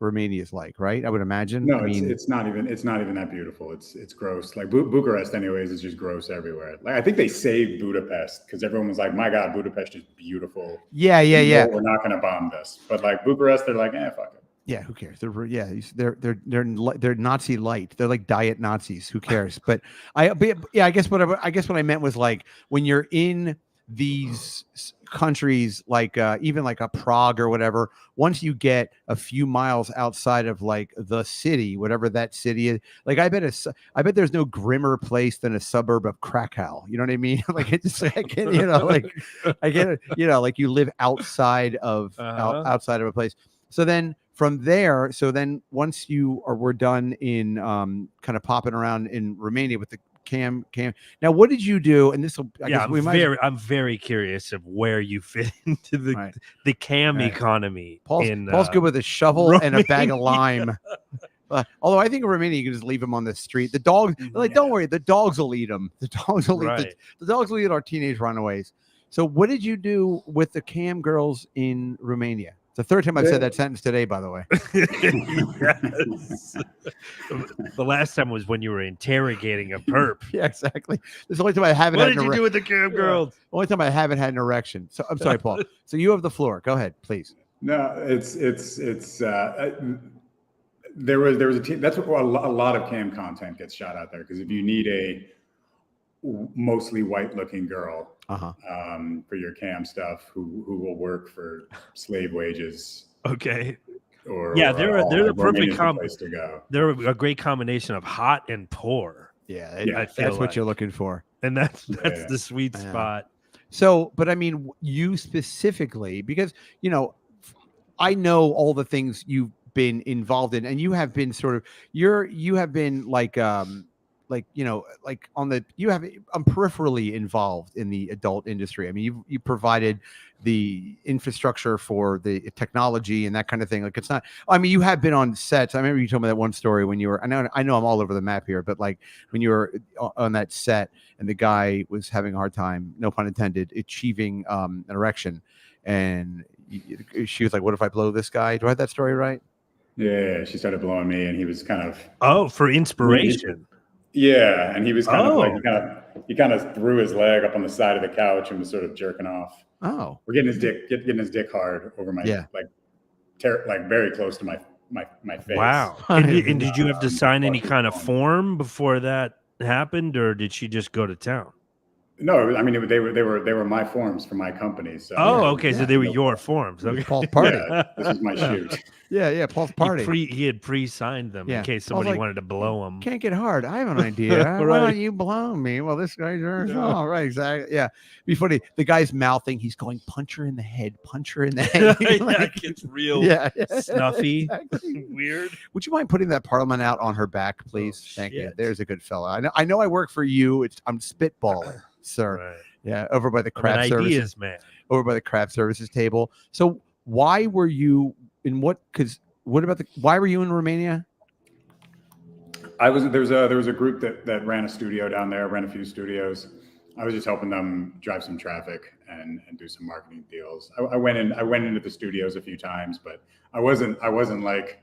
like, right? I would imagine. No, it's not even that beautiful. It's gross. Like Bucharest, anyways, is just gross everywhere. Like I think they saved Budapest because everyone was like, "My God, Budapest is beautiful." Yeah. We're not going to bomb this. But like Bucharest, they're like, fuck it. Yeah, who cares? They're Nazi light. They're like diet Nazis. Who cares? But I guess what I meant was like when you're in these countries like even like a Prague or whatever, once you get a few miles outside of like the city, whatever that city is, like I bet there's no grimmer place than a suburb of Krakow. You know what I mean? Like it's like, like you live outside of outside of a place. So then from there, once we're done in kind of popping around in Romania with the cam. Now, what did you do? And this will, I'm very curious of where you fit into the cam economy. Paul's good with a shovel and a bag of lime. Although I think in Romania you can just leave them on the street. The dogs, like, don't worry, the dogs will eat them. The dogs will eat the dogs will eat our teenage runaways. So, what did you do with the cam girls in Romania? The third time I've said that sentence today, by the way. Yes. The last time was when you were interrogating a perp. Yeah, exactly. This is the only time I haven't. What did you do with the cam girls? Only time I haven't had an erection. So I'm sorry, Paul. So you have the floor. Go ahead, please. No, there was a team. That's what a lot of cam content gets shot out there, because if you need a mostly white-looking girl for your cam stuff, who will work for slave wages. Okay. They're the perfect place to go. They're a great combination of hot and poor. Yeah, that's what you're looking for, and that's the sweet spot. So, but I mean, you specifically, because I know all the things you've been involved in, and you have been you have been I'm peripherally involved in the adult industry. I mean, you provided the infrastructure for the technology and that kind of thing. Like, it's not, I mean, you have been on sets. I remember you told me that one story when you were, I know I'm all over the map here, but like when you were on that set and the guy was having a hard time, no pun intended, achieving an erection. And she was like, "What if I blow this guy?" Do I have that story right? Yeah. She started blowing me and he was kind of, for inspiration. Yeah, and he was kind of like he kind of threw his leg up on the side of the couch and was sort of jerking off. Oh, we're getting his dick hard over my like very close to my face. Wow. And did you have to sign any kind of form before that happened, or did she just go to town? No, I mean they were my forms for my company. So so they were your forms. Okay. Paul's party. Yeah, this is my shoot. Yeah, Paul's party. He had pre-signed them in case somebody wanted to blow him. Can't get hard. I have an idea. Why don't you blow me? Well, this guy's yours. Oh, right, exactly. Yeah, be funny. The guy's mouthing. He's going, "Punch her in the head. Punch her in the head." It's real snuffy. Exactly. Weird. Would you mind putting that Parliament out on her back, please? Thank you. There's a good fella. I know. I work for you. I'm spitballing, sir. Right. Yeah, over by the craft services, man. Over by the craft services table. So why were you in what? Because what about why were you in Romania? There was a group that ran a studio down there, ran a few studios. I was just helping them drive some traffic and do some marketing deals. I went into the studios a few times, but I wasn't like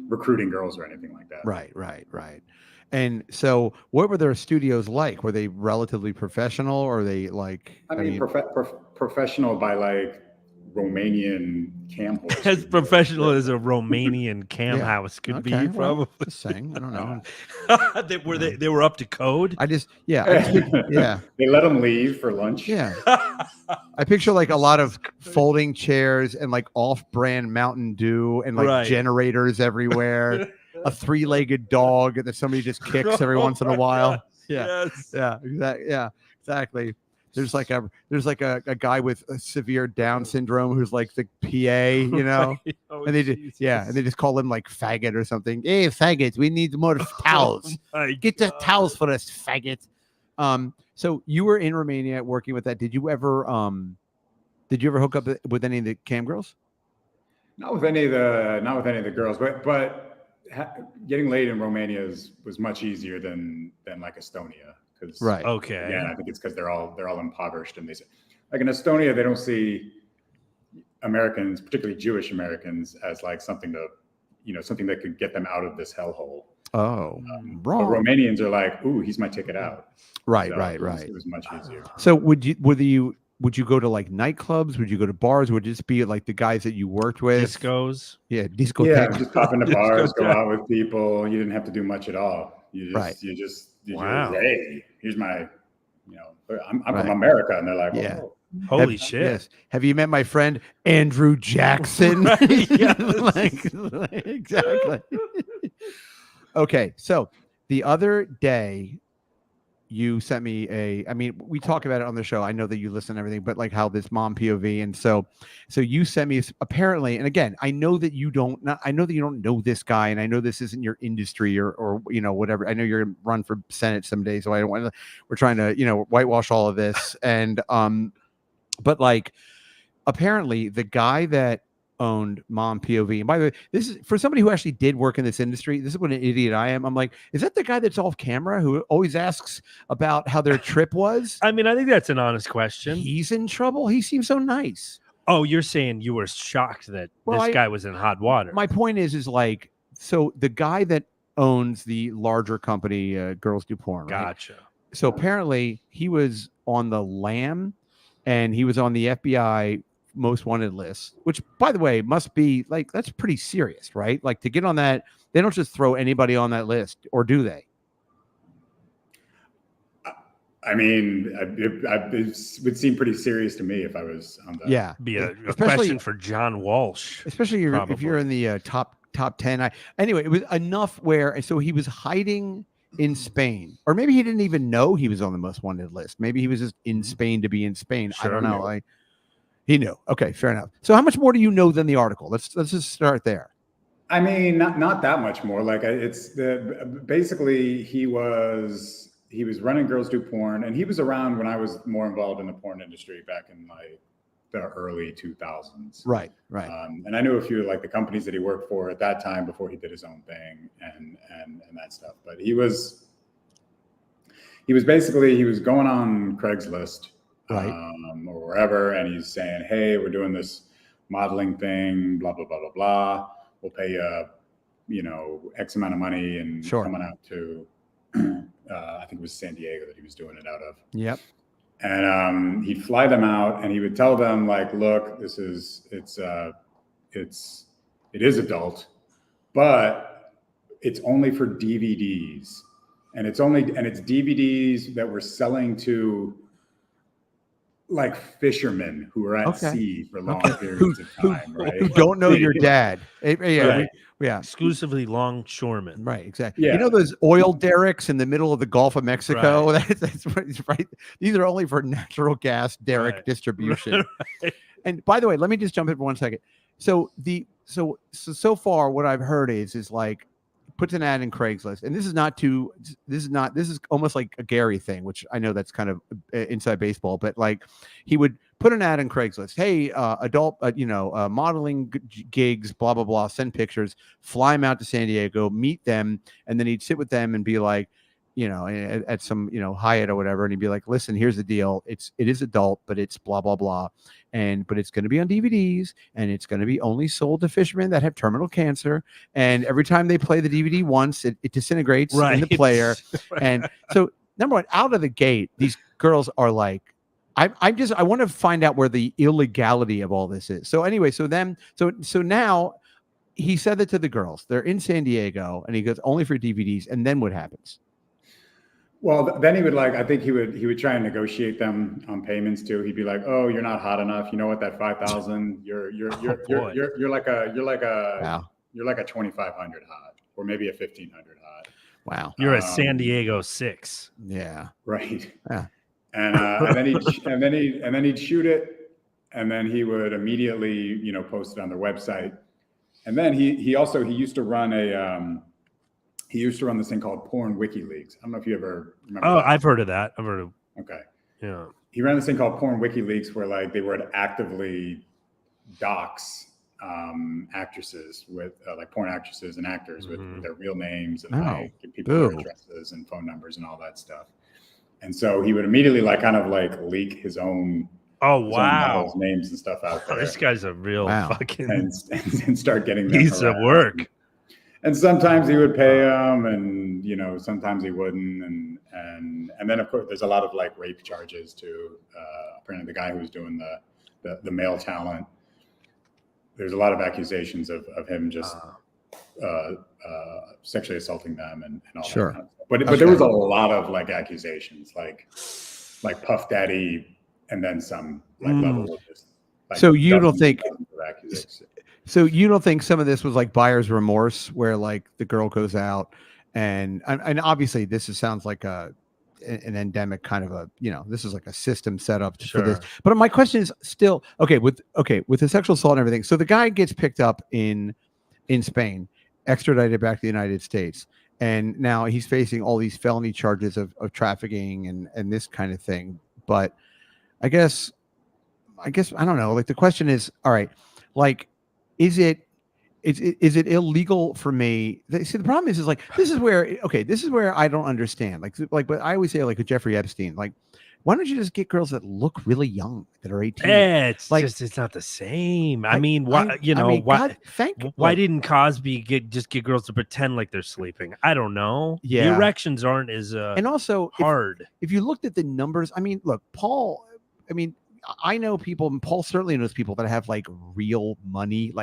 recruiting girls or anything like that. Right. And so, what were their studios like? Were they relatively professional, or are they like? I mean, professional by like Romanian cam horse. As professional as a Romanian cam house could be, probably. Well, just saying, I don't know. They were up to code. Yeah. They let them leave for lunch. Yeah. I picture like a lot of folding chairs and like off-brand Mountain Dew and like generators everywhere. A 3-legged dog that somebody just kicks every once in a while. Yeah. Exactly. There's like a guy with a severe Down syndrome who's like the PA, you know, and they just call him like faggot or something. Hey, faggot, we need more towels. Get the towels for us, faggot. So you were in Romania working with that. Did you ever hook up with any of the cam girls? Not with any of the girls, but getting laid in Romania was much easier than like Estonia. Right. Okay. Yeah, I think it's because they're all impoverished, and they say, like in Estonia, they don't see Americans, particularly Jewish Americans, as like something that could get them out of this hellhole. Oh, wrong. But Romanians are like, ooh, he's my ticket out. Right. It was much easier. So would you go to like nightclubs? Would you go to bars? Would it just be like the guys that you worked with? Discos. Yeah, disco. Yeah, just pop into bars, go out with people. You didn't have to do much at all. You just hey, here's my, I'm from America, and they're like, oh. Holy shit. Yes. Have you met my friend Andrew Jackson? Exactly. Okay, so the other day you sent me we talk about it on the show. I know that you listen to everything, but like how this mom POV. And so you sent me apparently, and again, I know that you don't know this guy, and I know this isn't your industry or whatever. I know you're going to run for Senate someday. So I don't want to, we're trying to, whitewash all of this. And, but like, apparently the guy that owned Mom POV. And by the way, this is for somebody who actually did work in this industry. This is what an idiot I am. I'm like, is that the guy that's off camera who always asks about how their trip was? I mean, I think that's an honest question. He's in trouble. He seems so nice. Oh, you're saying you were shocked that this guy was in hot water. My point is like, so the guy that owns the larger company, Girls Do Porn. Right? Gotcha. So apparently he was on the lam, and he was on the FBI most wanted list, which by the way must be like, that's pretty serious, right? Like to get on that, they don't just throw anybody on that list, or do they? I mean, it would seem pretty serious to me if I was on that. Yeah, be a question for John Walsh, especially if you're in the top 10. Anyway, it was enough where so he was hiding in Spain, or maybe he didn't even know he was on the most wanted list. Maybe he was just in Spain to be in Spain. Sure, I don't know. He knew. Okay, fair enough. So how much more do you know than the article? Let's just start there. I mean, not that much more. Like basically he was running Girls Do Porn, and he was around when I was more involved in the porn industry back in like the early 2000s. Right. And I knew a few like the companies that he worked for at that time before he did his own thing and that stuff. But he was going on Craigslist. Right. Or wherever, and he's saying, hey, we're doing this modeling thing, blah, blah, blah, blah, blah. We'll pay X amount of money, and coming out to, I think it was San Diego that he was doing it out of. Yep. And he'd fly them out, and he would tell them like, look, it is adult, but it's only for DVDs, and it's DVDs that we're selling to like fishermen who are at sea for long periods of time, right? Who don't know your dad. Yeah. Exclusively longshoremen. Right, exactly. Yeah. You know those oil derricks in the middle of the Gulf of Mexico? Right. That's right. These are only for natural gas derrick distribution. Right. And by the way, let me just jump in for 1 second. So far what I've heard is like puts an ad in Craigslist, and this is almost like a Gary thing, which I know that's kind of inside baseball, but like he would put an ad in Craigslist. Hey, adult, modeling gigs, blah, blah, blah, send pictures, fly them out to San Diego, meet them. And then he'd sit with them and be like, at some, Hyatt or whatever. And he'd be like, listen, here's the deal. It is adult, but it's blah, blah, blah. But it's going to be on DVDs, and it's going to be only sold to fishermen that have terminal cancer. And every time they play the DVD once, it disintegrates in the player. Right. And so number one, out of the gate, these girls are like, I want to find out where the illegality of all this is. So anyway, so now he said that to the girls. They're in San Diego, and he goes, only for DVDs. And then what happens? Well, then he would I think he would try and negotiate them on payments too. He'd be like, "Oh, you're not hot enough. You know what? That 5,000, you're like a 2,500 hot, or maybe a 1,500 hot. Wow, you're a San Diego 6. Yeah, right. Yeah, and then he'd shoot it, and then he would immediately post it on their website, and then he used to run He used to run this thing called Porn WikiLeaks. I don't know if you ever remember. Oh, that. I've heard of that. I've heard of. Okay. Yeah. He ran this thing called Porn WikiLeaks, where they would actively dox actresses with porn actresses and actors with their real names, and give people their addresses and phone numbers and all that stuff. And so he would immediately leak his own. Oh wow! His names and stuff out there. This guy's a real fucking and start getting them piece of work. And sometimes he would pay them, and sometimes he wouldn't, and then of course there's a lot of rape charges too. Apparently, the guy who was doing the male talent, there's a lot of accusations of him just sexually assaulting them and all that kind of stuff. But there was a lot of accusations, like Puff Daddy, and then some level of just. So you don't think? So you don't think some of this was buyer's remorse, where the girl goes out and obviously sounds like an endemic kind of this is a system set up for this. But my question is still with the sexual assault and everything. So the guy gets picked up in Spain, extradited back to the United States, and now he's facing all these felony charges of trafficking and this kind of thing. But I guess I don't know. The question is, all right, is it illegal for me? See, the problem is this is where I don't understand. But I always say with Jeffrey Epstein, why don't you just get girls that look really young, that are 18? Yeah, it's not the same. I mean, why didn't Cosby get girls to pretend like they're sleeping? I don't know. Yeah, the erections aren't as and also hard. If you looked at the numbers, look, Paul. I know people, and Paul certainly knows people that have real money,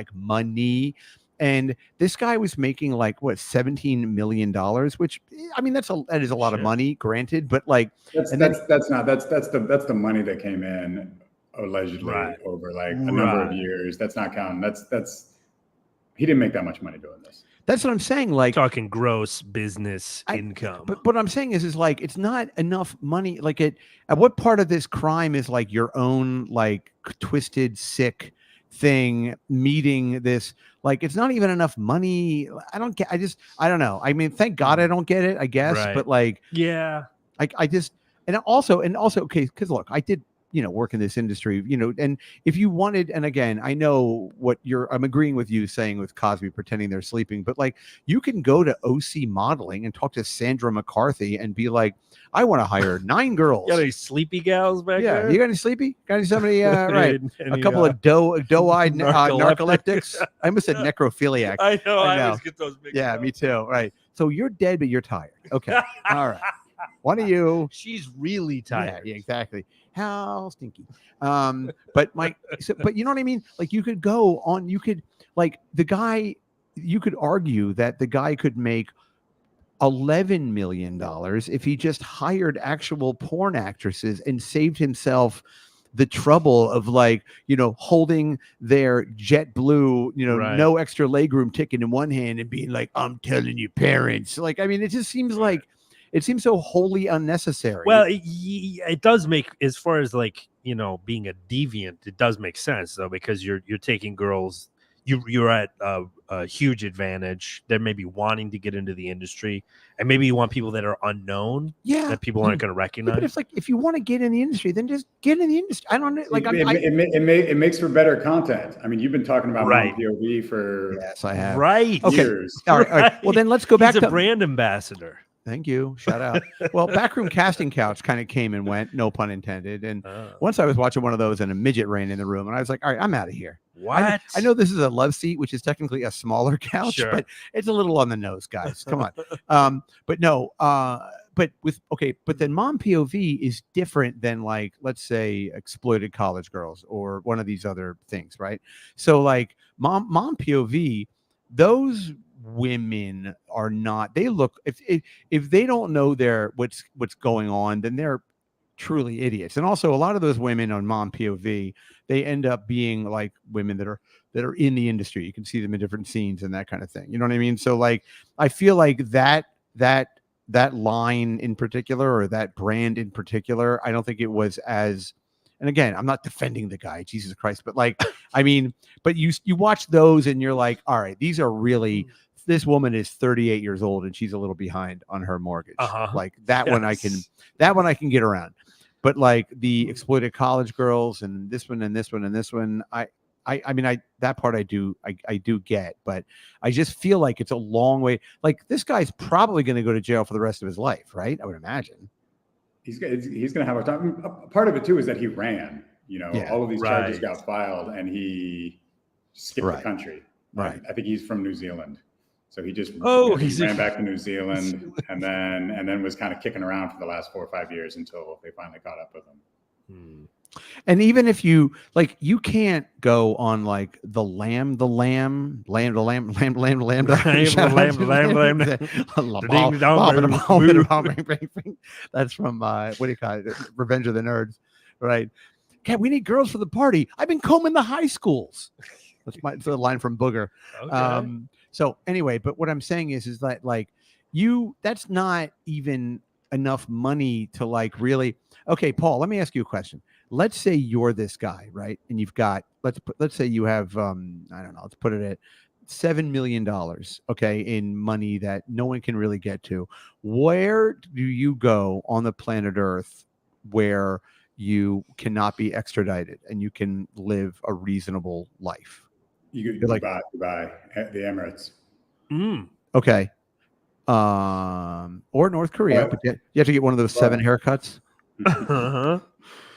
and this guy was making $17 million, which that is a lot of money, granted, but that's the money that came in allegedly over a number of years. That's not counting. That's he didn't make that much money doing this. That's what I'm saying. Talking gross business income. But what I'm saying is it's not enough money. At what part of this crime is your own twisted, sick thing meeting this? It's not even enough money. I don't know. Thank God I don't get it, I guess. Right. But yeah. I just and also okay, because look, I did work in this industry, and if you wanted, and again, I know what I'm agreeing with you saying with Cosby pretending they're sleeping, but you can go to OC Modeling and talk to Sandra McCarthy and be like, I want to hire 9 girls. You got any sleepy gals back there? You got any sleepy? Got somebody, right. A couple of doe-eyed narcoleptics. I almost said necrophiliac. I know. I always get those big girls. Me too. Right. So you're dead, but you're tired. Okay. All right. One of you. She's really tired. Yeah, exactly. How stinky. But you know what I mean? You could go on, you could argue that the guy could make $11 million if he just hired actual porn actresses and saved himself the trouble of holding their JetBlue, no extra legroom ticket in one hand and being like, I'm telling you, parents. It just seems it seems so wholly unnecessary. Well, it does make, as far as being a deviant, it does make sense though, because you're taking girls, you're at a huge advantage. They're maybe wanting to get into the industry, and maybe you want people that are unknown, that people aren't going to recognize. But it's like, if you want to get in the industry, then just get in the industry. I don't know. Like, it makes for better content. I mean, you've been talking about Right. Mom POV for yes, I have. Right. years. Okay. All right. Well, then let's go back He's to a brand ambassador. Thank you. Shout out. Well, Backroom Casting Couch kind of came and went, no pun intended. And once I was watching one of those and a midget ran in the room, and I was like, all right, I'm out of here. What? I know this is a love seat, which is technically a smaller couch, Sure. but it's a little on the nose, guys. Come on. But no, but then Mom POV is different than, like, let's say exploited college girls or one of these other things, right? So like mom POV, those women are not, they look, if they don't know what's going on, then they're truly idiots. And also a lot of those women on Mom POV, they end up being like women that are in the industry. You can see them in different scenes and that kind of thing. You know what I mean? So like, I feel like that line in particular, or that brand in particular, I don't think it was as, and again, I'm not defending the guy, Jesus Christ, but like, I mean, but you watch those and you're like, all right, these are really, this woman is 38 years old and she's a little behind on her mortgage. Like that one I can get around. But like the exploited college girls and this one and this one and this one, I mean, that part I do get, but I just feel like it's a long way. Like, this guy's probably going to go to jail for the rest of his life, right? I would imagine. He's going to have a time. Part of it too is that he ran. You know, all of these charges got filed, and he skipped the country. Right. I think he's from New Zealand, so he just he ran back to New Zealand, and then was kind of kicking around for the last 4 or 5 years until they finally caught up with him. And even if you like, you can't go on like the lamb. That's from what do you call it? Revenge of the Nerds, right? Okay, we need girls for the party. I've been combing the high schools. That's the line from Booger. Okay. So anyway, but what I'm saying is that like that's not even enough money to like really. Okay, Paul, let me ask you a question. Let's say you're this guy, right? And you've got, let's say you have, I don't know, let's put it at $7 million, okay, in money that no one can really get to. Where do you go on the planet Earth where you cannot be extradited and you can live a reasonable life? You could Dubai, the Emirates. Okay. Or North Korea, but you have to get one of those 7 haircuts.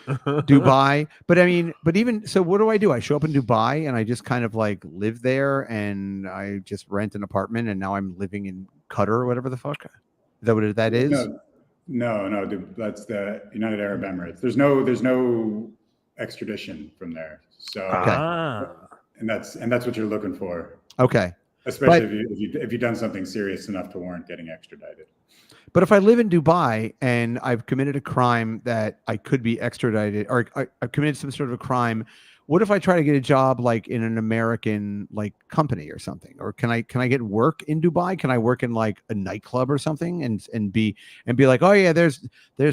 Dubai. But I mean, but even so, what do? I show up in Dubai and I just kind of like live there and I just rent an apartment and now I'm living in Qatar or whatever the fuck. Is that what that is? No, that's the United Arab Emirates. There's no extradition from there. So and that's what you're looking for. Okay. Especially if you've done something serious enough to warrant getting extradited. But if I live in Dubai and I've committed a crime that I could be extradited, or I've committed some sort of a crime, what if I try to get a job like in an American like company or something? Or can I get work in Dubai? Can I work in like a nightclub or something and be like, oh yeah, there's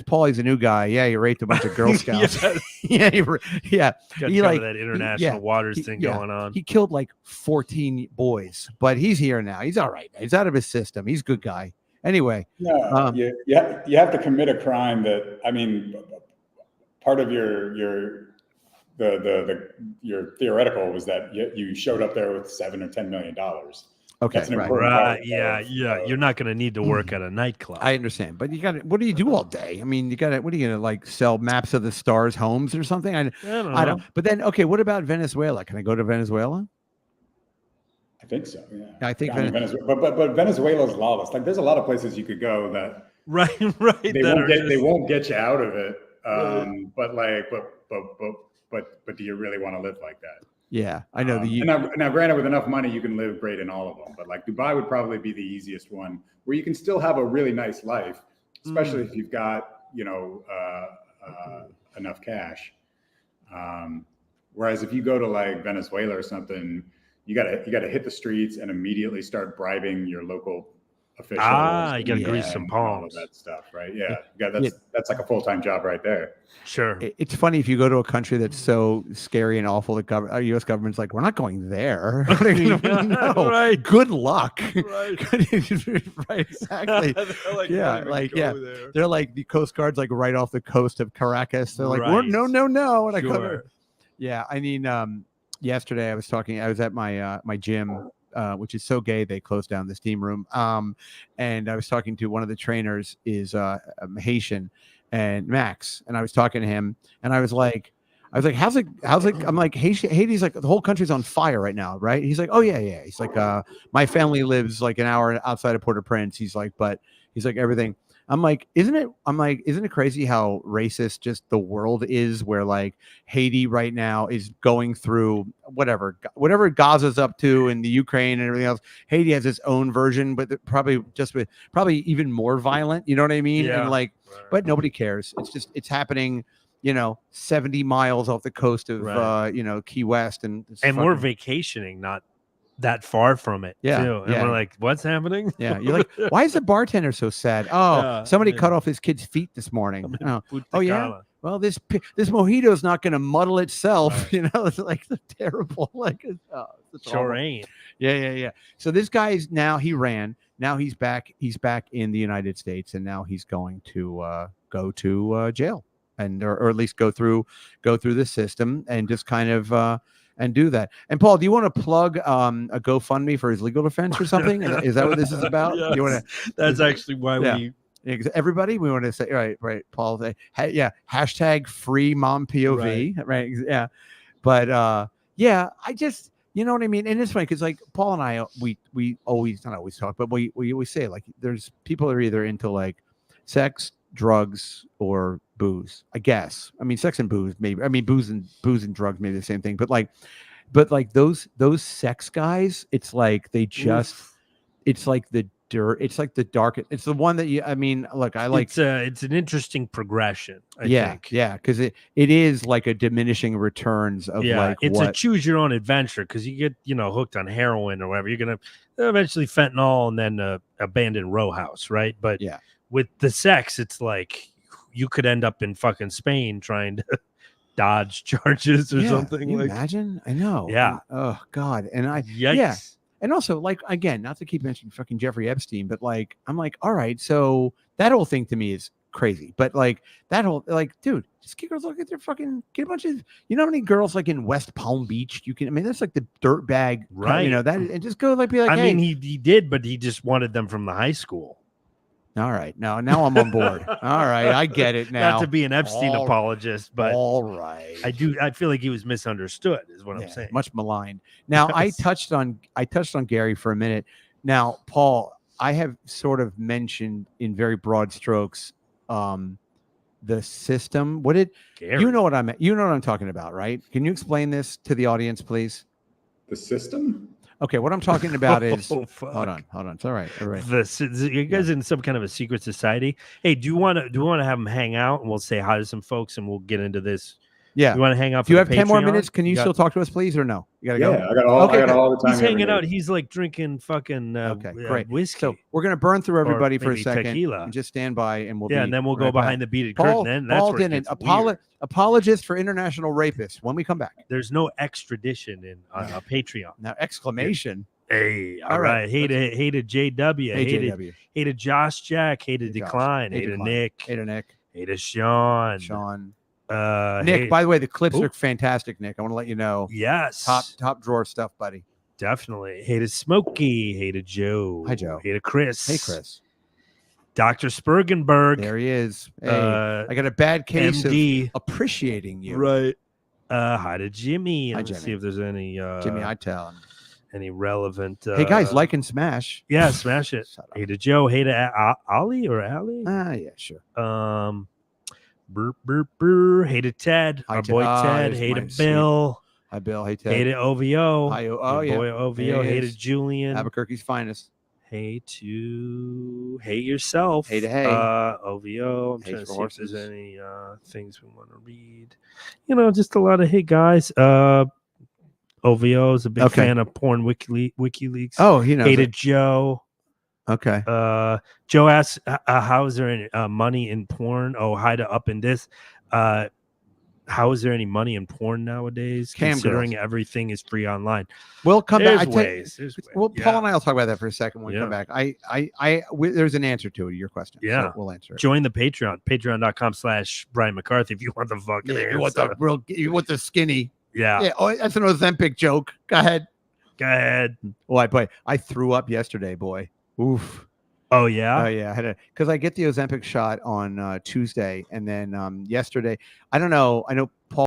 Paul, he's a new guy. Yeah, he raped a bunch of Girl Scouts. yeah. He like that international waters thing going on. He killed like 14 boys, but he's here now. He's all right. He's out of his system. He's a good guy. Anyway, you have to commit a crime that, I mean, part of your theoretical was that you showed up there with $7 or $10 million. Okay, that's an important part. Yeah. You're not going to need to work at a nightclub. I understand, but you got to. What do you do all day? I mean, you got to. What are you going to like sell maps of the stars, homes, or something? I don't. But then, okay, what about Venezuela? Can I go to Venezuela? I think so. Yeah, I think Venezuela, but Venezuela is lawless. Like, there's a lot of places you could go that They won't get you out of it. But do you really want to live like that? Yeah, I know. Now, granted, with enough money, you can live great in all of them. But like Dubai would probably be the easiest one, where you can still have a really nice life, especially if you've got enough cash. Whereas if you go to like Venezuela or something, you gotta hit the streets and immediately start bribing your local officials. You gotta grease some and all palms. of that stuff, right? Yeah, that's like a full-time job right there. Sure. It's funny if you go to a country that's so scary and awful that our U.S. government's like, we're not going there. No, Right. Good luck. Right. Right. Exactly. Like, Yeah. Like, yeah. there. They're like the Coast Guard's like right off the coast of Caracas. They're like, Right. no. And I come Sure. here. Yeah. I mean, yesterday I was at my my gym, which is so gay they closed down the steam room. And I was talking to one of the trainers is Haitian and Max, and I was talking to him, and I was like, how's it? I'm like, Haiti's like the whole country's on fire right now, right? He's like, oh yeah. He's like, my family lives like an hour outside of Port-au-Prince. He's like, but he's like everything. I'm like, isn't it crazy how racist just the world is, where like Haiti right now is going through whatever Gaza's up to in the Ukraine and everything else. Haiti has its own version, but probably even more violent. You know what I mean? Yeah. And like, but nobody cares. It's happening, 70 miles off the coast of, Key West. And we're vacationing, not that far from it. Yeah. Too. And we're like, what's happening? Yeah. You're like, why is the bartender so sad? Oh, somebody cut off his kid's feet this morning. Oh yeah. Well, this mojito is not going to muddle itself. Right. It's like terrible. Like, it's sure ain't. Yeah. So this guy is now he ran. Now he's back. He's back in the United States, and now he's going to go to jail, and or at least go through the system and just kind of and do that. And Paul, do you want to plug a GoFundMe for his legal defense or something? Is that what this is about? Yes. You want to? That's actually why we. Everybody, we want to say right, Paul. Hashtag free mom POV, right? Yeah, but I just, you know what I mean. And it's funny because like Paul and I, we always not always talk, but we always say like there's people are either into like sex, drugs, or booze. I guess. I mean, sex and booze, maybe. I mean, booze and drugs, maybe the same thing. But like those sex guys, it's like they just, it's like the dirt. It's like the dark. It's the one that look, I like. It's an interesting progression. I think. Yeah, because it is like a diminishing returns of like it's a choose your own adventure because you get hooked on heroin or whatever. You're gonna eventually fentanyl and then abandoned row house, right? But with the sex, it's like you could end up in fucking Spain trying to dodge charges or something. Can you imagine? I know. Yeah. Oh God. And Yikes. And also, like, again, not to keep mentioning fucking Jeffrey Epstein, but like, I'm like, all right, so that whole thing to me is crazy. But like that whole, like, dude, just get girls look at their fucking, get a bunch of, how many girls like in West Palm Beach that's like the dirt bag, right? That, and just go like, be like, I mean, he did, but he just wanted them from the high school. All right, now I'm on board. All right, I get it now. Not to be an Epstein apologist, but all right, I feel like he was misunderstood, is what I'm saying. Much maligned. Now I touched on Gary for a minute. Now, Paul, I have sort of mentioned in very broad strokes the system. What did Gary. You know what I'm talking about, right? Can you explain this to the audience, please? The system? Okay, what I'm talking about is hold on. It's all right. You guys in some kind of a secret society? Hey, do you want to have them hang out and we'll say hi to some folks and we'll get into this? Yeah. You want to hang out? Do you have 10 more minutes? Can you still talk to us, please, or no? You gotta go. I got all the time. He's hanging out. He's like drinking fucking great whiskey. So we're gonna burn through everybody for a second. Tequila. And just stand by, and we'll and then we'll go behind the beaded curtain. Then that's Paul where Dinnan, apologist for international rapists. When we come back, there's no extradition in Patreon. Now exclamation. Hey, all right. Hey to JW. Hey to Josh Jack. Hey to Decline. Hey to Nick. Hey to Nick. Hey to Sean. Nick, by the way, the clips are fantastic, Nick. I want to let you know. Yes. Top drawer stuff, buddy. Definitely. Hey to Smokey. Hey to Joe. Hi, Joe. Hey to Chris. Hey, Chris. Dr. Spergenberg. There he is. Hey, I got a bad case MD. Of appreciating you. Right. Hi to Jimmy. Hi, Jimmy. Let's see if there's any Jimmy Hightown. Any relevant hey guys, like and smash. Yeah, smash it. Hey to Joe. Hey to Ali or Ali. Yeah, sure. Hey to Ted. Our boy Ted. Hey to Bill. Hi Bill. Hey Ted. Hey to OVO. Hi boy OVO. Hey to Julian. Albuquerque's finest. Hey to yourself. Hey to OVO. I'm trying to see if there's any things we want to read. Just a lot of hey guys. OVO is a big fan of porn WikiLeaks. Oh, Hey to Joe. Okay. Joe asks, how is there any money in porn? Oh, hi to up in this. How is there any money in porn nowadays? Considering everything is free online. We'll come back. There's ways. Well, Paul and I will talk about that for a second when we come back. There's an answer to your question. Yeah, so we'll answer it. Join the Patreon, patreon.com/Brian McCarthy if you want the fucking you want the real, you want the skinny. Yeah. Oh, that's an Ozempic joke. Go ahead. Oh, I threw up yesterday, boy. Oof. Oh yeah. Oh yeah. I had because I get the Ozempic shot on Tuesday, and then yesterday, I don't know. I know Paul